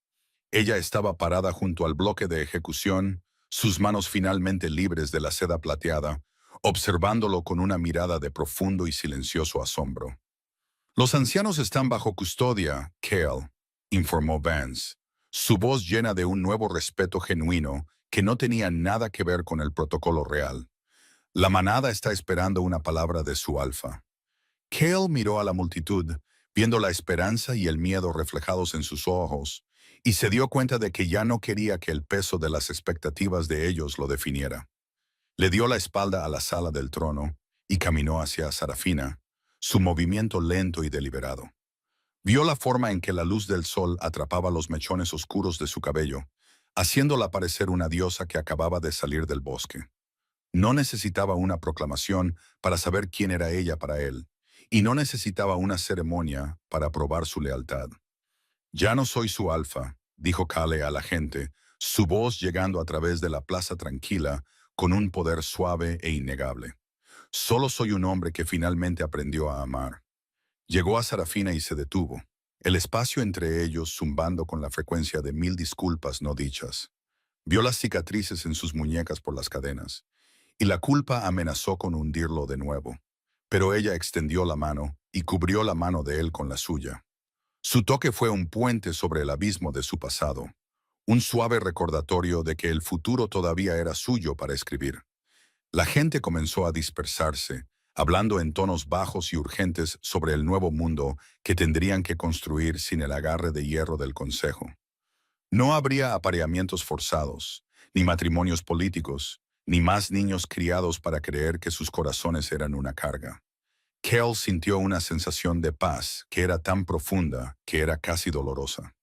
Ella estaba parada junto al bloque de ejecución, sus manos finalmente libres de la seda plateada, observándolo con una mirada de profundo y silencioso asombro. Los ancianos están bajo custodia, Cale, informó Vance, su voz llena de un nuevo respeto genuino que no tenía nada que ver con el protocolo real. La manada está esperando una palabra de su alfa. Cale miró a la multitud, viendo la esperanza y el miedo reflejados en sus ojos, y se dio cuenta de que ya no quería que el peso de las expectativas de ellos lo definiera. Le dio la espalda a la sala del trono y caminó hacia Sarafina, su movimiento lento y deliberado. Vio la forma en que la luz del sol atrapaba los mechones oscuros de su cabello, haciéndola parecer una diosa que acababa de salir del bosque. No necesitaba una proclamación para saber quién era ella para él, y no necesitaba una ceremonia para probar su lealtad. Ya no soy su alfa, dijo Cale a la gente, su voz llegando a través de la plaza tranquila con un poder suave e innegable. Solo soy un hombre que finalmente aprendió a amar. Llegó a Sarafina y se detuvo, el espacio entre ellos zumbando con la frecuencia de 1000 disculpas no dichas. Vio las cicatrices en sus muñecas por las cadenas, y la culpa amenazó con hundirlo de nuevo. Pero ella extendió la mano y cubrió la mano de él con la suya. Su toque fue un puente sobre el abismo de su pasado, un suave recordatorio de que el futuro todavía era suyo para escribir. La gente comenzó a dispersarse, hablando en tonos bajos y urgentes sobre el nuevo mundo que tendrían que construir sin el agarre de hierro del Consejo. No habría apareamientos forzados, ni matrimonios políticos, ni más niños criados para creer que sus corazones eran una carga. Cale sintió una sensación de paz que era tan profunda que era casi dolorosa.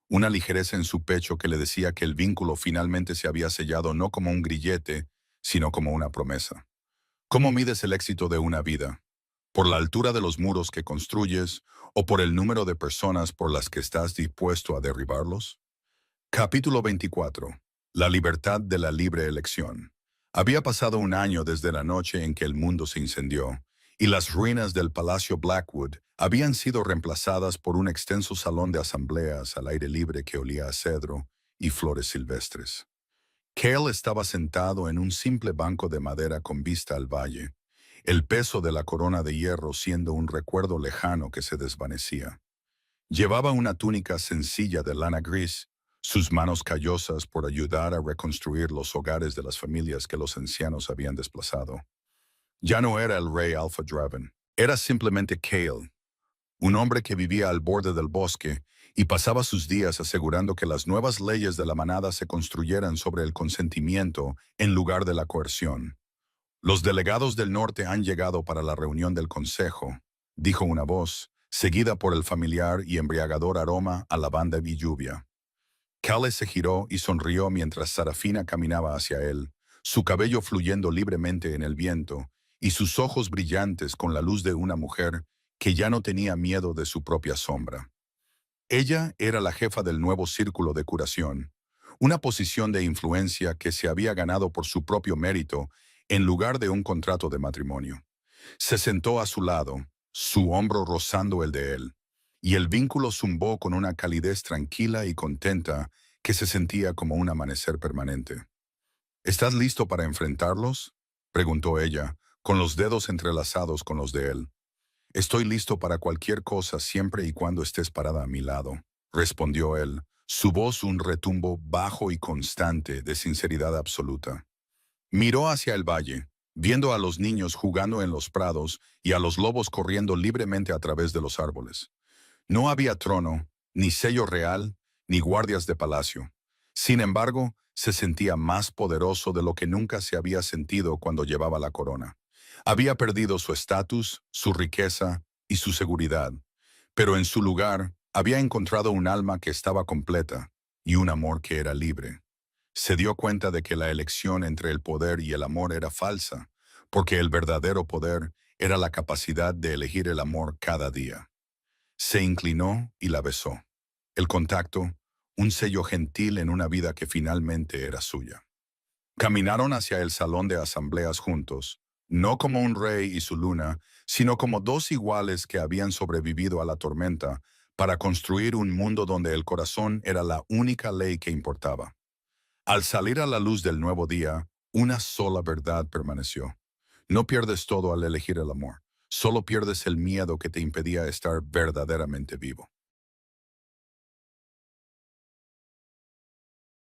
Una ligereza en su pecho que le decía que el vínculo finalmente se había sellado no como un grillete, sino como una promesa. ¿Cómo mides el éxito de una vida? ¿Por la altura de los muros que construyes o por el número de personas por las que estás dispuesto a derribarlos? Capítulo 24. La libertad de la libre elección. Había pasado un año desde la noche en que el mundo se incendió, y las ruinas del Palacio Blackwood habían sido reemplazadas por un extenso salón de asambleas al aire libre que olía a cedro y flores silvestres. Cale estaba sentado en un simple banco de madera con vista al valle, el peso de la corona de hierro siendo un recuerdo lejano que se desvanecía. Llevaba una túnica sencilla de lana gris, sus manos callosas por ayudar a reconstruir los hogares de las familias que los ancianos habían desplazado. Ya no era el rey Alpha Draven, era simplemente Cale, un hombre que vivía al borde del bosque y pasaba sus días asegurando que las nuevas leyes de la manada se construyeran sobre el consentimiento en lugar de la coerción. Los delegados del norte han llegado para la reunión del consejo, dijo una voz, seguida por el familiar y embriagador aroma a lavanda y lluvia. Cale se giró y sonrió mientras Sarafina caminaba hacia él, su cabello fluyendo libremente en el viento y sus ojos brillantes con la luz de una mujer que ya no tenía miedo de su propia sombra. Ella era la jefa del nuevo círculo de curación, una posición de influencia que se había ganado por su propio mérito en lugar de un contrato de matrimonio. Se sentó a su lado, su hombro rozando el de él, y el vínculo zumbó con una calidez tranquila y contenta que se sentía como un amanecer permanente. ¿Estás listo para enfrentarlos?, preguntó ella, con los dedos entrelazados con los de él. Estoy listo para cualquier cosa siempre y cuando estés parada a mi lado, respondió él, su voz un retumbo bajo y constante de sinceridad absoluta. Miró hacia el valle, viendo a los niños jugando en los prados y a los lobos corriendo libremente a través de los árboles. No había trono, ni sello real, ni guardias de palacio. Sin embargo, se sentía más poderoso de lo que nunca se había sentido cuando llevaba la corona. Había perdido su estatus, su riqueza y su seguridad, pero en su lugar había encontrado un alma que estaba completa y un amor que era libre. Se dio cuenta de que la elección entre el poder y el amor era falsa, porque el verdadero poder era la capacidad de elegir el amor cada día. Se inclinó y la besó. El contacto, un sello gentil en una vida que finalmente era suya. Caminaron hacia el salón de asambleas juntos, no como un rey y su luna, sino como dos iguales que habían sobrevivido a la tormenta para construir un mundo donde el corazón era la única ley que importaba. Al salir a la luz del nuevo día, una sola verdad permaneció. No pierdes todo al elegir el amor, solo pierdes el miedo que te impedía estar verdaderamente vivo.